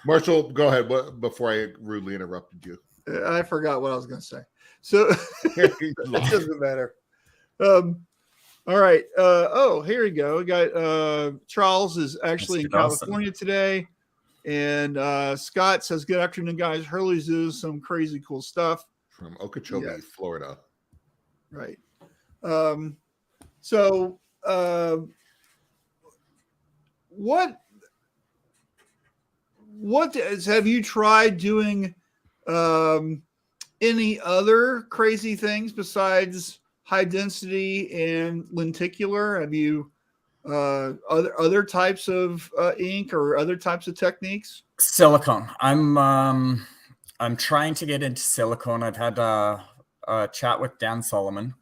Marshall, go ahead. Before I rudely interrupted you. I forgot what I was going to say. So it doesn't matter. All right. Here we go. We got Charles is actually in California today. And Scott says, good afternoon, guys. Hurley's doing some crazy cool stuff. From Okeechobee, Florida. Right. Have you tried doing any other crazy things besides high density and lenticular? Have you other types of ink or other types of techniques? Silicone. I'm trying to get into silicone. I've had a chat with Dan Solomon.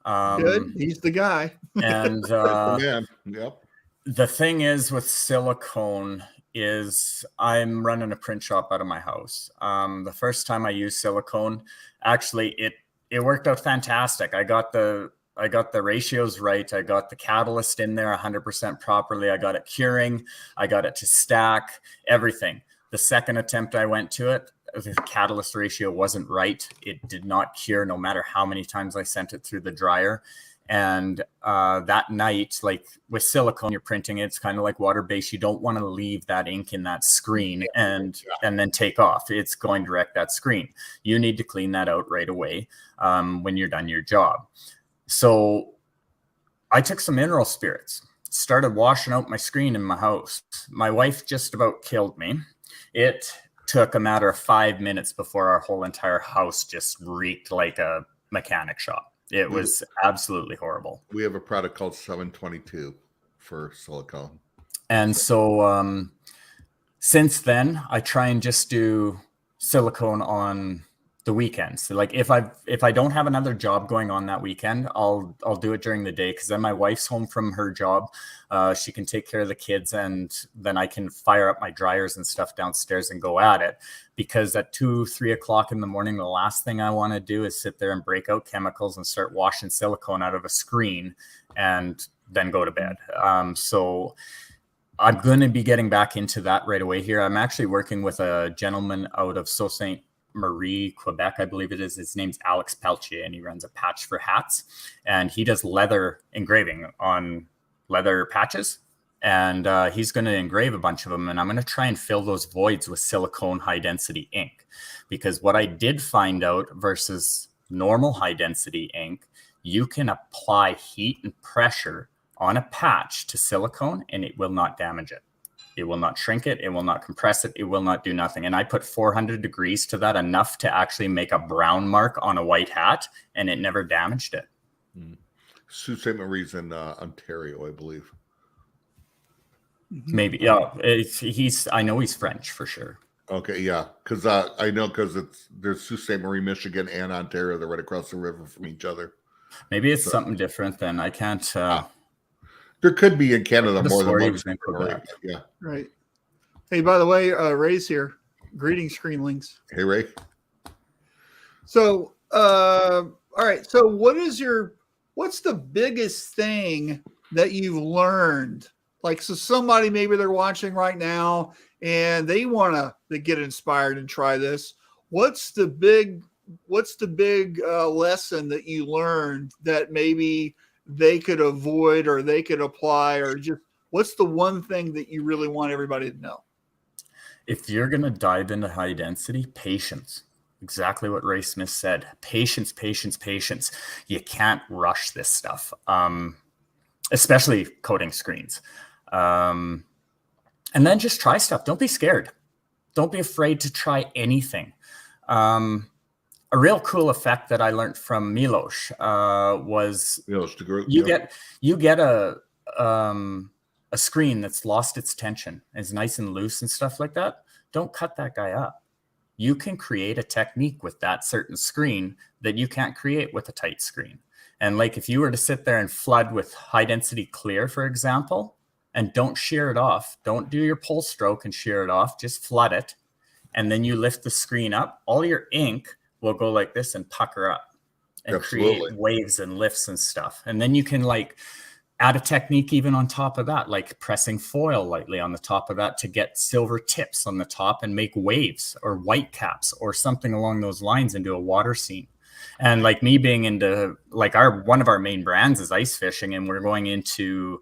Good. He's the guy. And Man. Yep. The thing is with silicone is I'm running a print shop out of my house. The first time I used silicone, actually it worked out fantastic. I got the ratios right. I got the catalyst in there 100% properly. I got it curing. I got it to stack, everything. The second attempt I went to it, the catalyst ratio wasn't right. It did not cure no matter how many times I sent it through the dryer. And that night, like with silicone, you're printing it. It's kind of like water-based. You don't want to leave that ink in that screen and then take off. It's going to wreck that screen. You need to clean that out right away when you're done your job. So I took some mineral spirits, started washing out my screen in my house. My wife just about killed me. It took a matter of 5 minutes before our whole entire house just reeked like a mechanic shop. It was absolutely horrible. We have a product called 722 for silicone. And so since then, I try and just do silicone on the weekends. So like if I don't have another job going on that weekend, I'll do it during the day, because then my wife's home from her job. She can take care of the kids, and then I can fire up my dryers and stuff downstairs and go at it. Because at 2-3 o'clock in the morning, the last thing I want to do is sit there and break out chemicals and start washing silicone out of a screen and then go to bed. So I'm going to be getting back into that right away here. I'm actually working with a gentleman out of Sault Ste. Marie, Quebec, I believe it is. His name's Alex Peltier, and he runs a patch for hats, and he does leather engraving on leather patches, and he's going to engrave a bunch of them, and I'm going to try and fill those voids with silicone high density ink, because what I did find out versus normal high density ink, you can apply heat and pressure on a patch to silicone and it will not damage it. It will not shrink it. It will not compress it. It will not do nothing. And I put 400 degrees to that, enough to actually make a brown mark on a white hat, and it never damaged it. Sault Ste. Marie's in Ontario, I believe. Maybe, yeah. I know he's French for sure. Okay, yeah, because I know because there's Sault Ste. Marie, Michigan, and Ontario. They're right across the river from each other. Maybe it's something different. Then I can't. There could be in Canada more than one. In Quebec. Yeah. Right. Hey, by the way, Ray's here. Greetings, Screenlings. Hey, Ray. So, all right. So, what's the biggest thing that you've learned? Like, so somebody, maybe they're watching right now and they want to get inspired and try this. What's the big lesson that you learned that maybe they could avoid or they could apply, or just what's the one thing that you really want everybody to know? If you're going to dive into high density, patience. Exactly what Ray Smith said. Patience, patience, patience. You can't rush this stuff, especially coating screens. And then just try stuff. Don't be scared. Don't be afraid to try anything. A real cool effect that I learned from Milos was you get a screen that's lost its tension, is nice and loose and stuff like that. Don't cut that guy up. You can create a technique with that certain screen that you can't create with a tight screen. And like if you were to sit there and flood with high density clear, for example, and don't shear it off, don't do your pull stroke and shear it off, just flood it. And then you lift the screen up, all your ink will go like this and pucker up and create waves and lifts and stuff. And then you can like add a technique even on top of that, like pressing foil lightly on the top of that to get silver tips on the top and make waves or white caps or something along those lines into a water scene. And like me being into like one of our main brands is ice fishing, and we're going into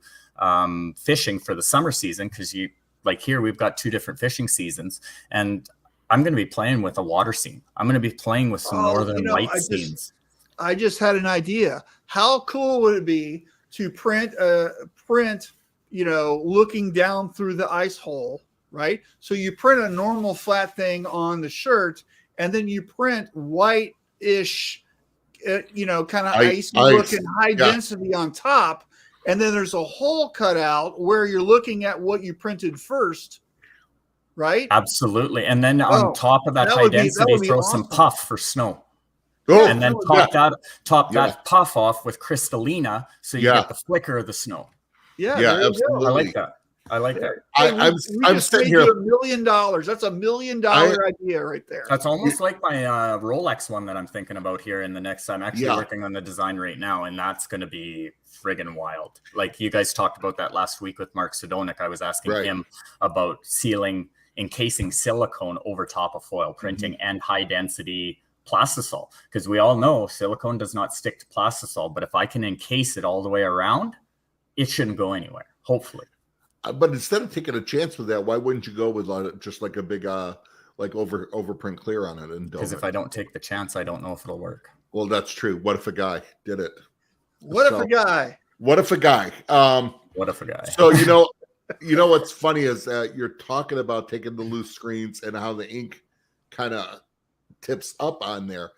fishing for the summer season because here we've got 2 different fishing seasons, and I'm going to be playing with a water scene. I'm going to be playing with some northern light scenes. I just had an idea. How cool would it be to print, looking down through the ice hole, right? So you print a normal flat thing on the shirt, and then you print white-ish, kind of icy looking high density on top. And then there's a hole cut out where you're looking at what you printed first, right? Absolutely. And then on top of that high density, throw some puff for snow. Oh, and then top that puff off with Crystalina, so you get the flicker of the snow. Yeah, absolutely. I like that. I'm sitting here. $1 million. That's $1 million idea right there. That's almost like my Rolex one that I'm thinking about here in the next. I'm actually working on the design right now, and that's going to be friggin' wild. Like you guys talked about that last week with Mark Sidonik. I was asking him about encasing silicone over top of foil printing and high density plastisol, because we all know silicone does not stick to plastisol, but if I can encase it all the way around, it shouldn't go anywhere, hopefully. But instead of taking a chance with that, why wouldn't you go with just like a big overprint clear on it? And because if I don't take the chance, I don't know if it'll work. Well, that's true. What if a guy did it? What if a guy? So what's funny is you're talking about taking the loose screens and how the ink kind of tips up on there.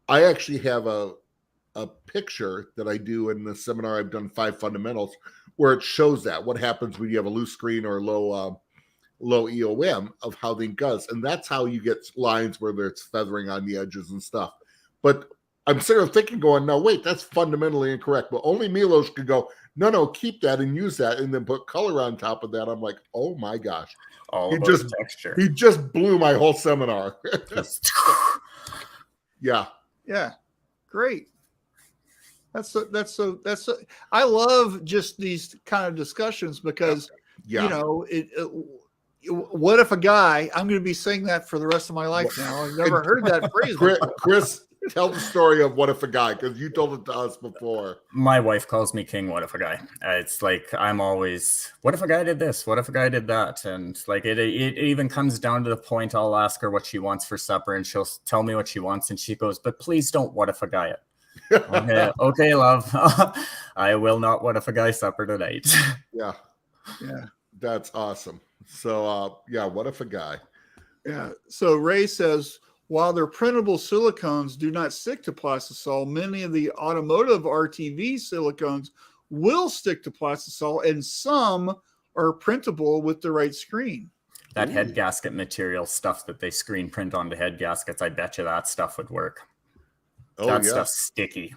I actually have a picture that I do in the seminar. I've done 5 fundamentals where it shows that what happens when you have a loose screen or low EOM of how the ink goes, and that's how you get lines where it's feathering on the edges and stuff. But I'm sort of thinking, going, no, wait, that's fundamentally incorrect. But only Milos could go, no, keep that and use that, and then put color on top of that. I'm like, oh my gosh, texture. He just blew my whole seminar. Yeah, great. I love just these kind of discussions because what if a guy? I'm going to be saying that for the rest of my life now. I've never heard that phrase before. Chris, tell the story of what if a guy, because you told it to us before. My wife calls me king. What if a guy? It's like I'm always, what if a guy did this? What if a guy did that? And like it even comes down to the point I'll ask her what she wants for supper, and she'll tell me what she wants, and she goes, "But please don't what if a guy it." Okay, love. I will not what if a guy supper tonight. Yeah, that's awesome. So what if a guy? Yeah. So Ray says, while their printable silicones do not stick to plastisol, many of the automotive RTV silicones will stick to plastisol, and some are printable with the right screen. That head gasket material stuff that they screen print onto head gaskets, I bet you that stuff would work. That stuff's sticky.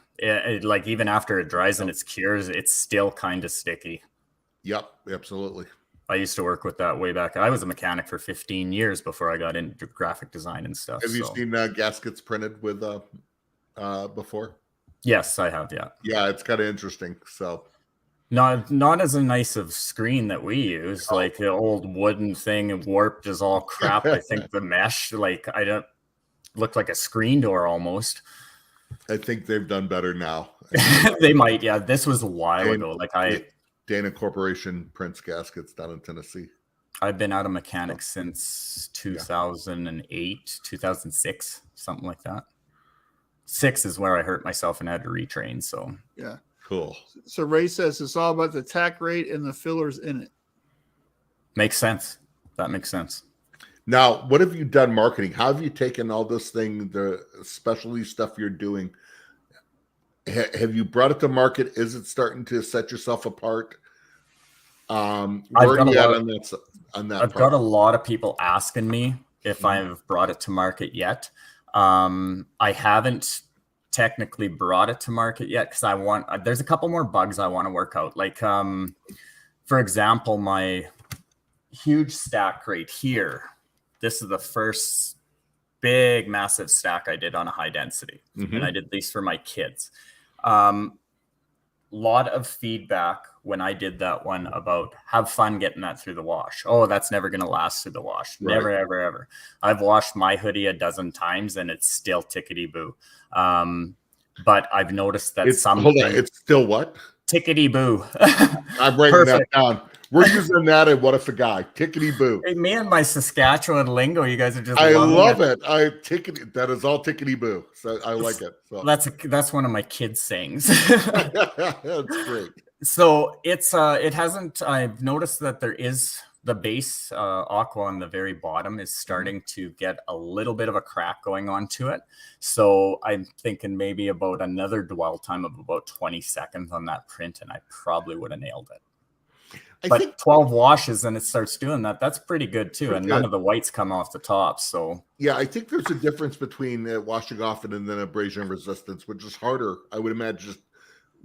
Like even after it dries and it cures, it's still kind of sticky. Yep, absolutely. I used to work with that way back. I was a mechanic for 15 years before I got into graphic design and stuff. Have you seen gaskets printed with before? Yes, I have. Yeah. Yeah, it's kind of interesting. So not as a nice of screen that we use, like the old wooden thing and warped as all crap. I think the mesh, like I don't look like a screen door almost. I think they've done better now. They might. Yeah, this was a while ago. Like Dana Corporation prints gaskets down in Tennessee. I've been out of mechanics since 2008, 2006, something like that. 6 is where I hurt myself and had to retrain. So yeah, cool. So Ray says it's all about the tack rate and the fillers in it. Makes sense. That makes sense. Now, what have you done marketing? How have you taken all this thing, the specialty stuff you're doing? Have you brought it to market? Is it starting to set yourself apart? I've got a lot of people asking me if I've brought it to market yet. I haven't technically brought it to market yet because there's a couple more bugs I want to work out. Like, for example, my huge stack right here. This is the first big, massive stack I did on a high density. And I did these for my kids. Lot of feedback when I did that one about have fun getting that through the wash. Oh, that's never going to last through the wash. Right. Never, ever, ever. I've washed my hoodie a dozen times and it's still tickety-boo. But I've noticed that hold on, it's still what? Tickety-boo. I'm writing that down. We're using that at What If a Guy? Tickety-boo. Hey, me and my Saskatchewan lingo, you guys are just I love it. That is all tickety-boo. So I like it. So. That's one of my kids' sayings. That's great. So it hasn't. I've noticed that there is the base aqua on the very bottom is starting to get a little bit of a crack going on to it. So I'm thinking maybe about another dwell time of about 20 seconds on that print, and I probably would have nailed it. But 12 washes and it starts doing that. That's pretty good too. And none of the whites come off the top. So yeah, I think there's a difference between washing off and then abrasion resistance, which is harder. I would imagine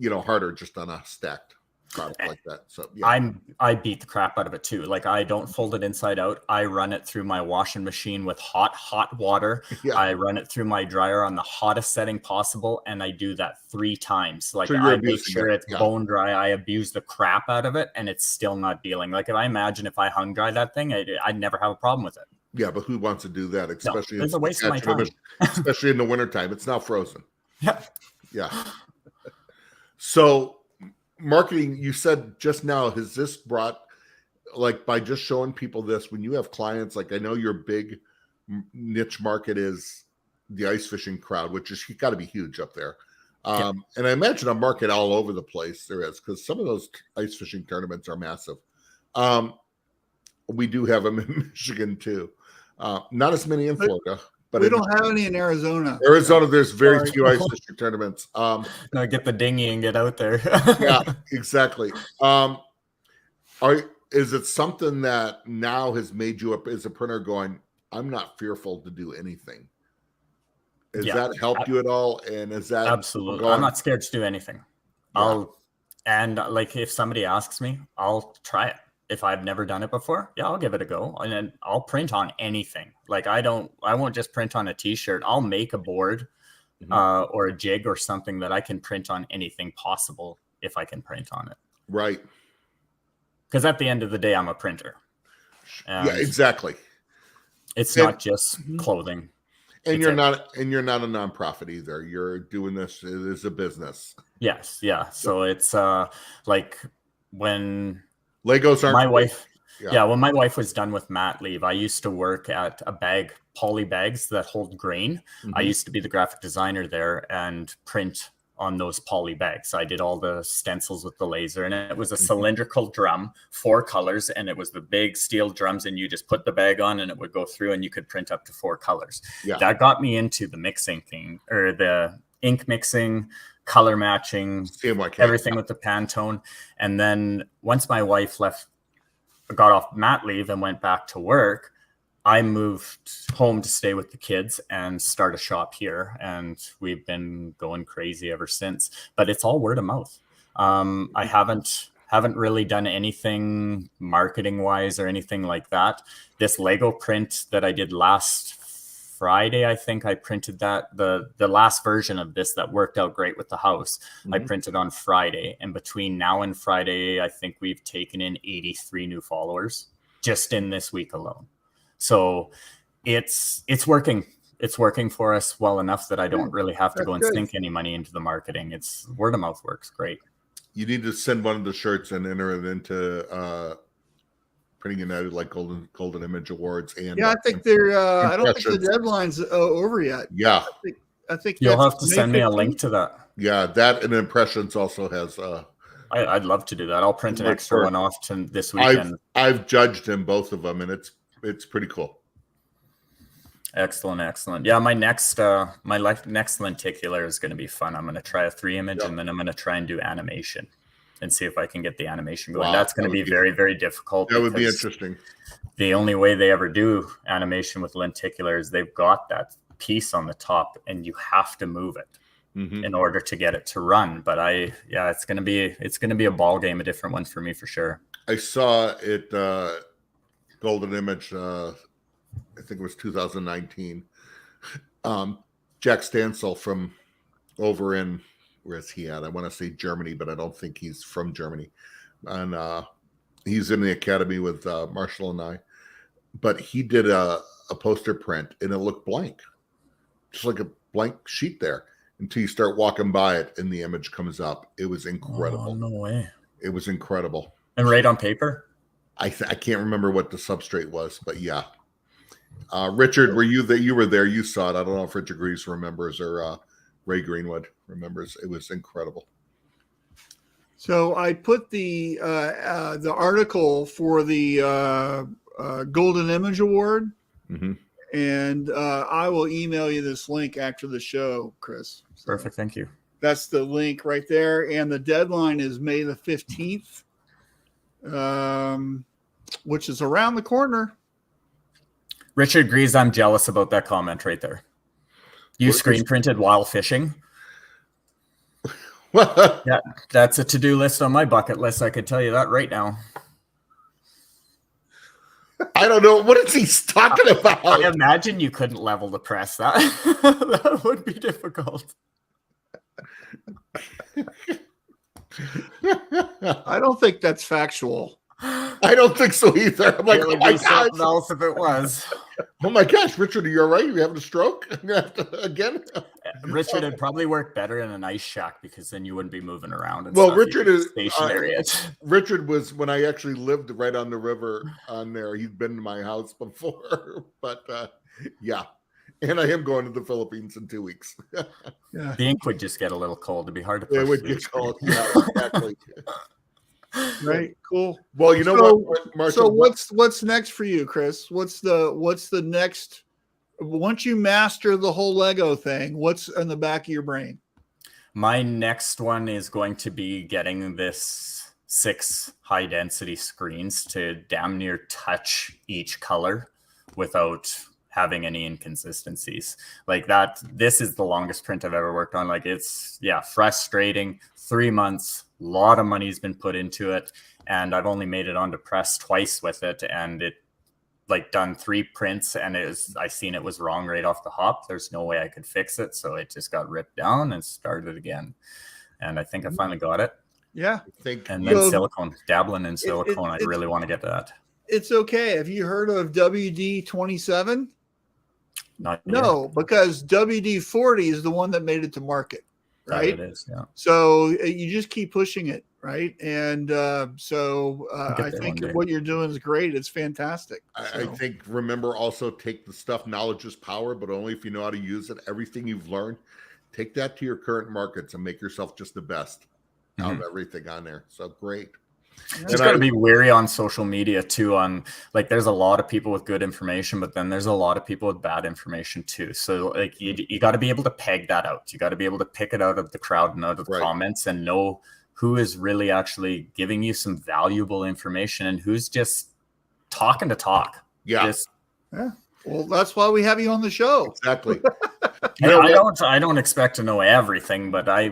harder just on a stacked product like that. So yeah. I beat the crap out of it too. Like I don't fold it inside out. I run it through my washing machine with hot water. Yeah. I run it through my dryer on the hottest setting possible, and I do that 3 times. Like I make sure it's bone dry. I abuse the crap out of it, and it's still not dealing. Like if I hung dry that thing, I'd never have a problem with it. Yeah, but who wants to do that? Especially it's a waste of my time. Especially in the wintertime. It's now frozen. Yeah. Yeah. So marketing, you said just now, has this brought, like by just showing people this, when you have clients, like I know your big niche market is the ice fishing crowd, which is got to be huge up there. And I imagine a market all over the place there is, because some of those ice fishing tournaments are massive. We do have them in Michigan too. Not as many in Florida. But we don't have any in Arizona. There's very few ice fishing tournaments. No, get the dinghy and get out there. Yeah, exactly. Is it something that now has made you up as a printer going, I'm not fearful to do anything? Has that helped you at all? And is that absolutely? I'm not scared to do anything. Yeah. Like if somebody asks me, I'll try it. If I've never done it before, I'll give it a go, and then I'll print on anything. Like I won't just print on a t-shirt. I'll make a board or a jig or something that I can print on anything possible if I can print on it. Right. Because at the end of the day, I'm a printer. Yeah, exactly. It's not just clothing. And you're not a nonprofit either. You're doing this as a business. Yes. Yeah. So it's like when Legos aren't my wife. Yeah, when my wife was done with mat leave, I used to work at poly bags that hold grain. I used to be the graphic designer there and print on those poly bags. I did all the stencils with the laser, and it was a cylindrical drum, 4 colors, and it was the big steel drums, and you just put the bag on and it would go through and you could print up to 4 colors. Yeah. That got me into the mixing thing, or the ink mixing, color matching, everything with the Pantone. And then once my wife left got off mat leave and went back to work, I moved home to stay with the kids and start a shop here. And we've been going crazy ever since. But it's all word of mouth. I haven't really done anything marketing wise or anything like that. This Lego print that I did last Friday, I think I printed that the last version of this that worked out great with the house. I printed on Friday, and between now and Friday, I think we've taken in 83 new followers just in this week alone. So it's working. It's working for us well enough that I don't really have to go and sink any money into the marketing. It's word of mouth works great. You need to send one of the shirts and enter it into Printing United, like Golden Image Awards. And I think they're. I don't think the deadline's over yet. Yeah, I think you'll have to send me a link to that. Yeah, that and Impressions also has. I'd love to do that. I'll print an extra one off to this weekend. I've judged in both of them, and it's pretty cool. Excellent. Yeah, my next lenticular is going to be fun. I'm going to try a 3-image, and then I'm going to try and do animation and see if I can get the animation going. Wow, that's going to be very, very difficult. That would be interesting. The only way they ever do animation with lenticular is they've got that piece on the top, and you have to move it in order to get it to run. But it's going to be a ball game, a different one for me for sure. I saw it Golden Image. I think it was 2019. Jack Stansel from over in, where's he at? I want to say Germany, but I don't think he's from Germany. And he's in the academy with Marshall and I. But he did a poster print, and it looked blank. Just like a blank sheet there until you start walking by it and the image comes up. It was incredible. Oh, no way. It was incredible. And right on paper? I can't remember what the substrate was, but yeah. Richard, were you there? You were there. You saw it. I don't know if Richard Greaves remembers or Ray Greenwood remembers. It was incredible. So I put the article for the Golden Image Award, and I will email you this link after the show, Chris. So perfect. Thank you. That's the link right there, and the deadline is May the 15th, which is around the corner. Richard agrees. I'm jealous about that comment right there. You screen printed while fishing. Yeah, that's a to-do list on my bucket list. I could tell you that right now. I don't know. What is he talking about? I imagine you couldn't level the press. That would be difficult. I don't think that's factual. I don't think so either. I'm like, it would be something else if it was. Oh my gosh, Richard, are you all right? Are you having a stroke? Again? Richard, it'd probably work better in an ice shack because then you wouldn't be moving around. And well, stuff. Richard is stationary. Richard was when I actually lived right on the river on there. He'd been to my house before, but yeah. And I am going to the Philippines in 2 weeks. Yeah. The ink would just get a little cold. It'd be hard to push. It would get cold. Yeah, exactly. Right. Cool. Well, you know what, Marshall? So what's next for you, Chris? What's the next? Once you master the whole Lego thing, what's in the back of your brain? My next one is going to be getting this 6 high density screens to damn near touch each color without having any inconsistencies like that. This is the longest print I've ever worked on. Like it's frustrating. 3 months, a lot of money's been put into it, and I've only made it onto press twice with it, and it done 3 prints, and I seen it was wrong right off the hop. There's no way I could fix it, so it just got ripped down and started again. And I think I finally got it. Yeah. And then silicone, dabbling in silicone. I really want to get to that. It's okay. Have you heard of WD-27? No, because WD-40 is the one that made it to market, right? It is, yeah. So you just keep pushing it, right? And I think what you're doing is great. It's fantastic. I think, remember, also take the stuff, knowledge is power, but only if you know how to use it. Everything you've learned, take that to your current markets and make yourself just the best out of everything on there. So great. Just got to be wary on social media too. On there's a lot of people with good information, but then there's a lot of people with bad information too. So you got to be able to peg that out. You got to be able to pick it out of the crowd and out of the comments and know who is really actually giving you some valuable information and who's just talking to talk. Yeah. Yeah. Well, that's why we have you on the show. Exactly. I don't expect to know everything, but I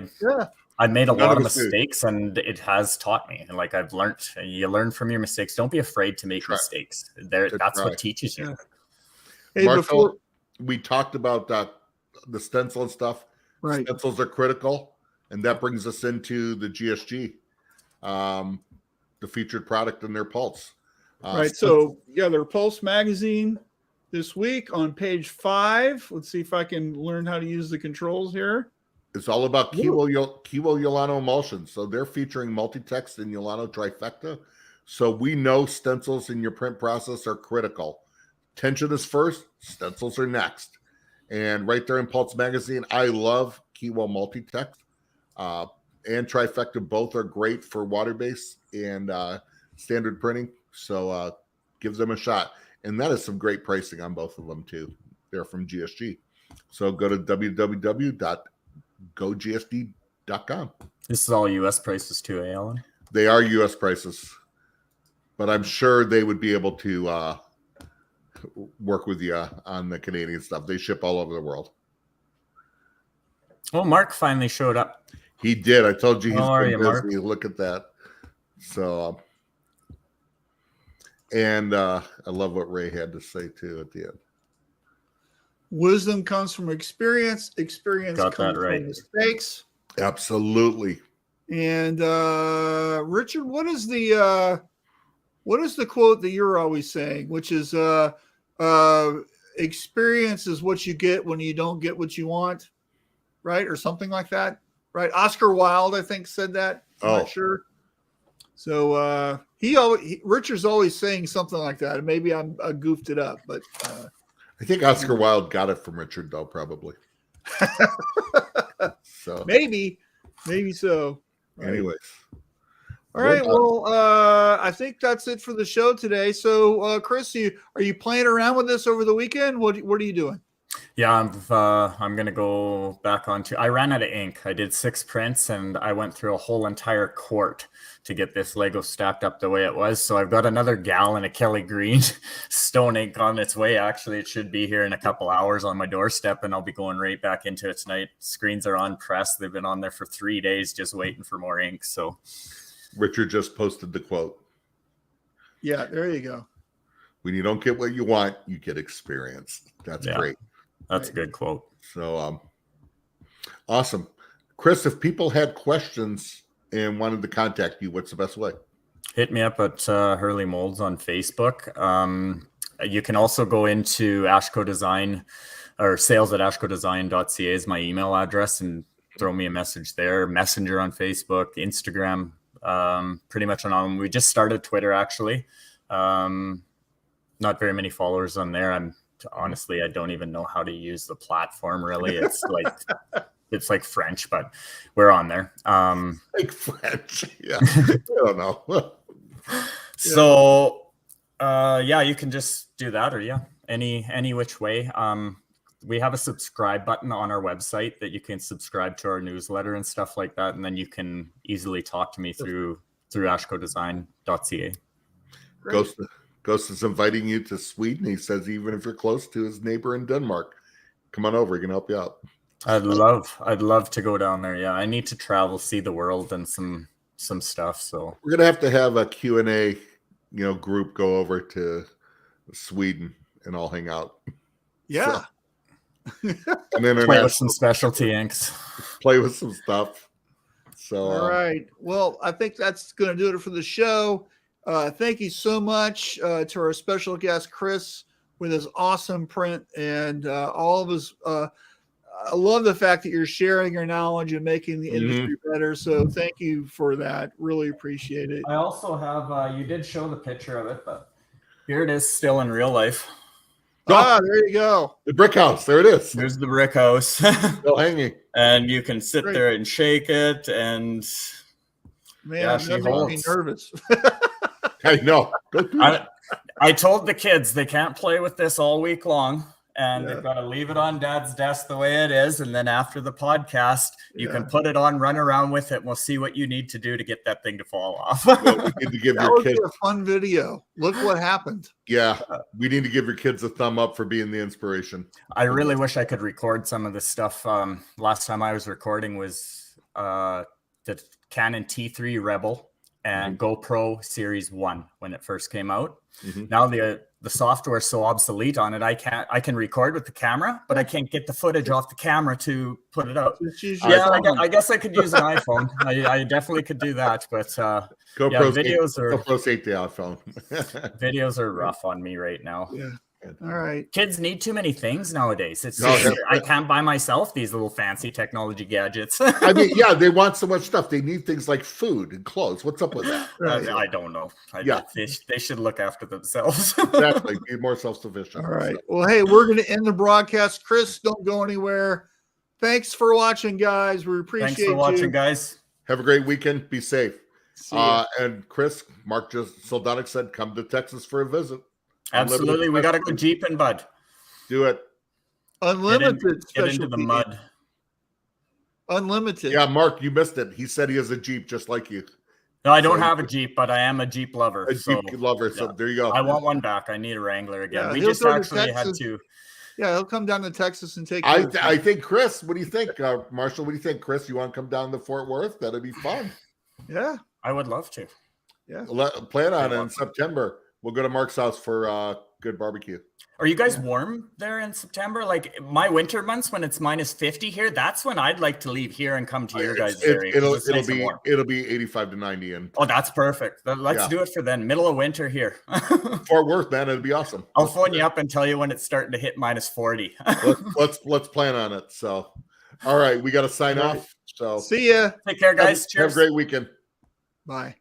made a lot of mistakes, and it has taught me. And like I've learned, you learn from your mistakes. Don't be afraid to make mistakes. That's what teaches you. Yeah. Hey, Marshall, we talked about the stencil and stuff. Right. Stencils are critical, and that brings us into the GSG, the featured product in their Pulse. Right. So their Pulse magazine this week on page 5. Let's see if I can learn how to use the controls here. It's all about Kiwo Yolano emulsions. So they're featuring multi-text in Yolano trifecta. So we know stencils in your print process are critical. Tension is first, stencils are next. And right there in Pulse magazine, I love Kiwo multi-text. And trifecta both are great for water-based and standard printing. So give them a shot. And that is some great pricing on both of them too. They're from GSG. So go to www.gogsd.com. This is all U.S. prices too, Alan? They are U.S. prices. But I'm sure they would be able to work with you on the Canadian stuff. They ship all over the world. Oh, Mark finally showed up. He did. I told you he's been busy. Mark? Look at that. So, and I love what Ray had to say too at the end. Wisdom comes from experience. Experience Got comes that right. from mistakes. Absolutely. And Richard, what is the quote that you're always saying, which is experience is what you get when you don't get what you want, right? Or something like that, right? Oscar Wilde, I think, said that. I'm not sure. So Richard's always saying something like that. And maybe I goofed it up, but I think Oscar Wilde got it from Richard, though, probably. So maybe so. Right. Anyways. All right. Well, I think that's it for the show today. So, Chris, are you playing around with this over the weekend? What are you doing? Yeah, I'm gonna go back onto. I ran out of ink. I did 6 prints, and I went through a whole entire quart to get this Lego stacked up the way it was. So I've got another gallon of Kelly Green stone ink on its way. Actually, it should be here in a couple hours on my doorstep, and I'll be going right back into it tonight. Screens are on press. They've been on there for 3 days, just waiting for more ink. So Richard just posted the quote. Yeah, there you go. When you don't get what you want, you get experience. That's great. That's a good quote. So awesome. Chris, if people had questions and wanted to contact you, what's the best way? Hit me up at Hurley Moulds on Facebook. You can also go into AshCo Design or sales@ashcodesign.ca is my email address, and throw me a message there. Messenger on Facebook, Instagram, pretty much on all of them. We just started Twitter, actually. Not very many followers on there. Honestly, I don't even know how to use the platform, really. It's like French, but we're on there. Like French. Yeah. I don't know. So you can just do that, or any which way. We have a subscribe button on our website that you can subscribe to our newsletter and stuff like that, and then you can easily talk to me through ashcodesign.ca. Ghost is inviting you to Sweden. He says even if you're close to his neighbor in Denmark, come on over. He can help you out. I'd love to go down there. Yeah, I need to travel, see the world, and some stuff. So we're gonna have a Q&A, group go over to Sweden and all hang out. Yeah. So, and then play with some specialty inks. Play with some stuff. So all right. Well, I think that's going to do it for the show. Thank you so much to our special guest, Chris, with his awesome print and all of his. I love the fact that you're sharing your knowledge and making the industry better. So thank you for that. Really appreciate it. I also have, you did show the picture of it, but here it is still in real life. There you go. The brick house. There it is. There's the brick house. Still hanging. And you can sit there and shake it. And man, that makes me nervous. I know. I told the kids they can't play with this all week long. and they've got to leave it on Dad's desk the way it is. And then after the podcast, you can put it on, run around with it. And we'll see what you need to do to get that thing to fall off. Well, we need to give that your would kids be a fun video. Look what happened. Yeah, we need to give your kids a thumb up for being the inspiration. I really wish I could record some of this stuff. Last time I was recording was the Canon T3 Rebel and GoPro Series 1 when it first came out. Now the software is so obsolete on it. I can record with the camera, but I can't get the footage off the camera to put it out. I guess I could use an iPhone. I definitely could do that, but GoPro's hate the iPhone. Videos are rough on me right now. Yeah. All right. Kids need too many things nowadays. I can't buy myself these little fancy technology gadgets. I mean, yeah, they want so much stuff. They need things like food and clothes. What's up with that? I don't know. They should look after themselves. Exactly. Be more self-sufficient. All right. Well, hey, we're going to end the broadcast. Chris, don't go anywhere. Thanks for watching, guys. We appreciate you. Thanks for watching, guys. Have a great weekend. Be safe. And Chris, Mark Soldonic said, come to Texas for a visit. Absolutely. We got to go jeeping, bud. Do it. Unlimited. Get into the mud. Unlimited. Yeah, Mark, you missed it. He said he has a Jeep just like you. No, I don't have a Jeep, but I am a Jeep lover. Jeep lover. So there you go. I want one back. I need a Wrangler again. We just actually had to. Yeah, he'll come down to Texas and take. I think, Chris, what do you think, Marshall? What do you think, Chris? You want to come down to Fort Worth? That'd be fun. Yeah, I would love to. Yeah, plan on it in September. We'll go to Mark's house for good barbecue. Are you guys warm there in September? Like my winter months when it's -50 here, that's when I'd like to leave here and come to your guys' area. It'll be 85 to 90. And oh, that's perfect. Let's do it for then. Middle of winter here. Fort Worth, man, it'd be awesome. I'll phone you up and tell you when it's starting to hit -40. let's plan on it. So, all right, we got to sign off. So see ya. Take care, guys. Cheers. Have a great weekend. Bye.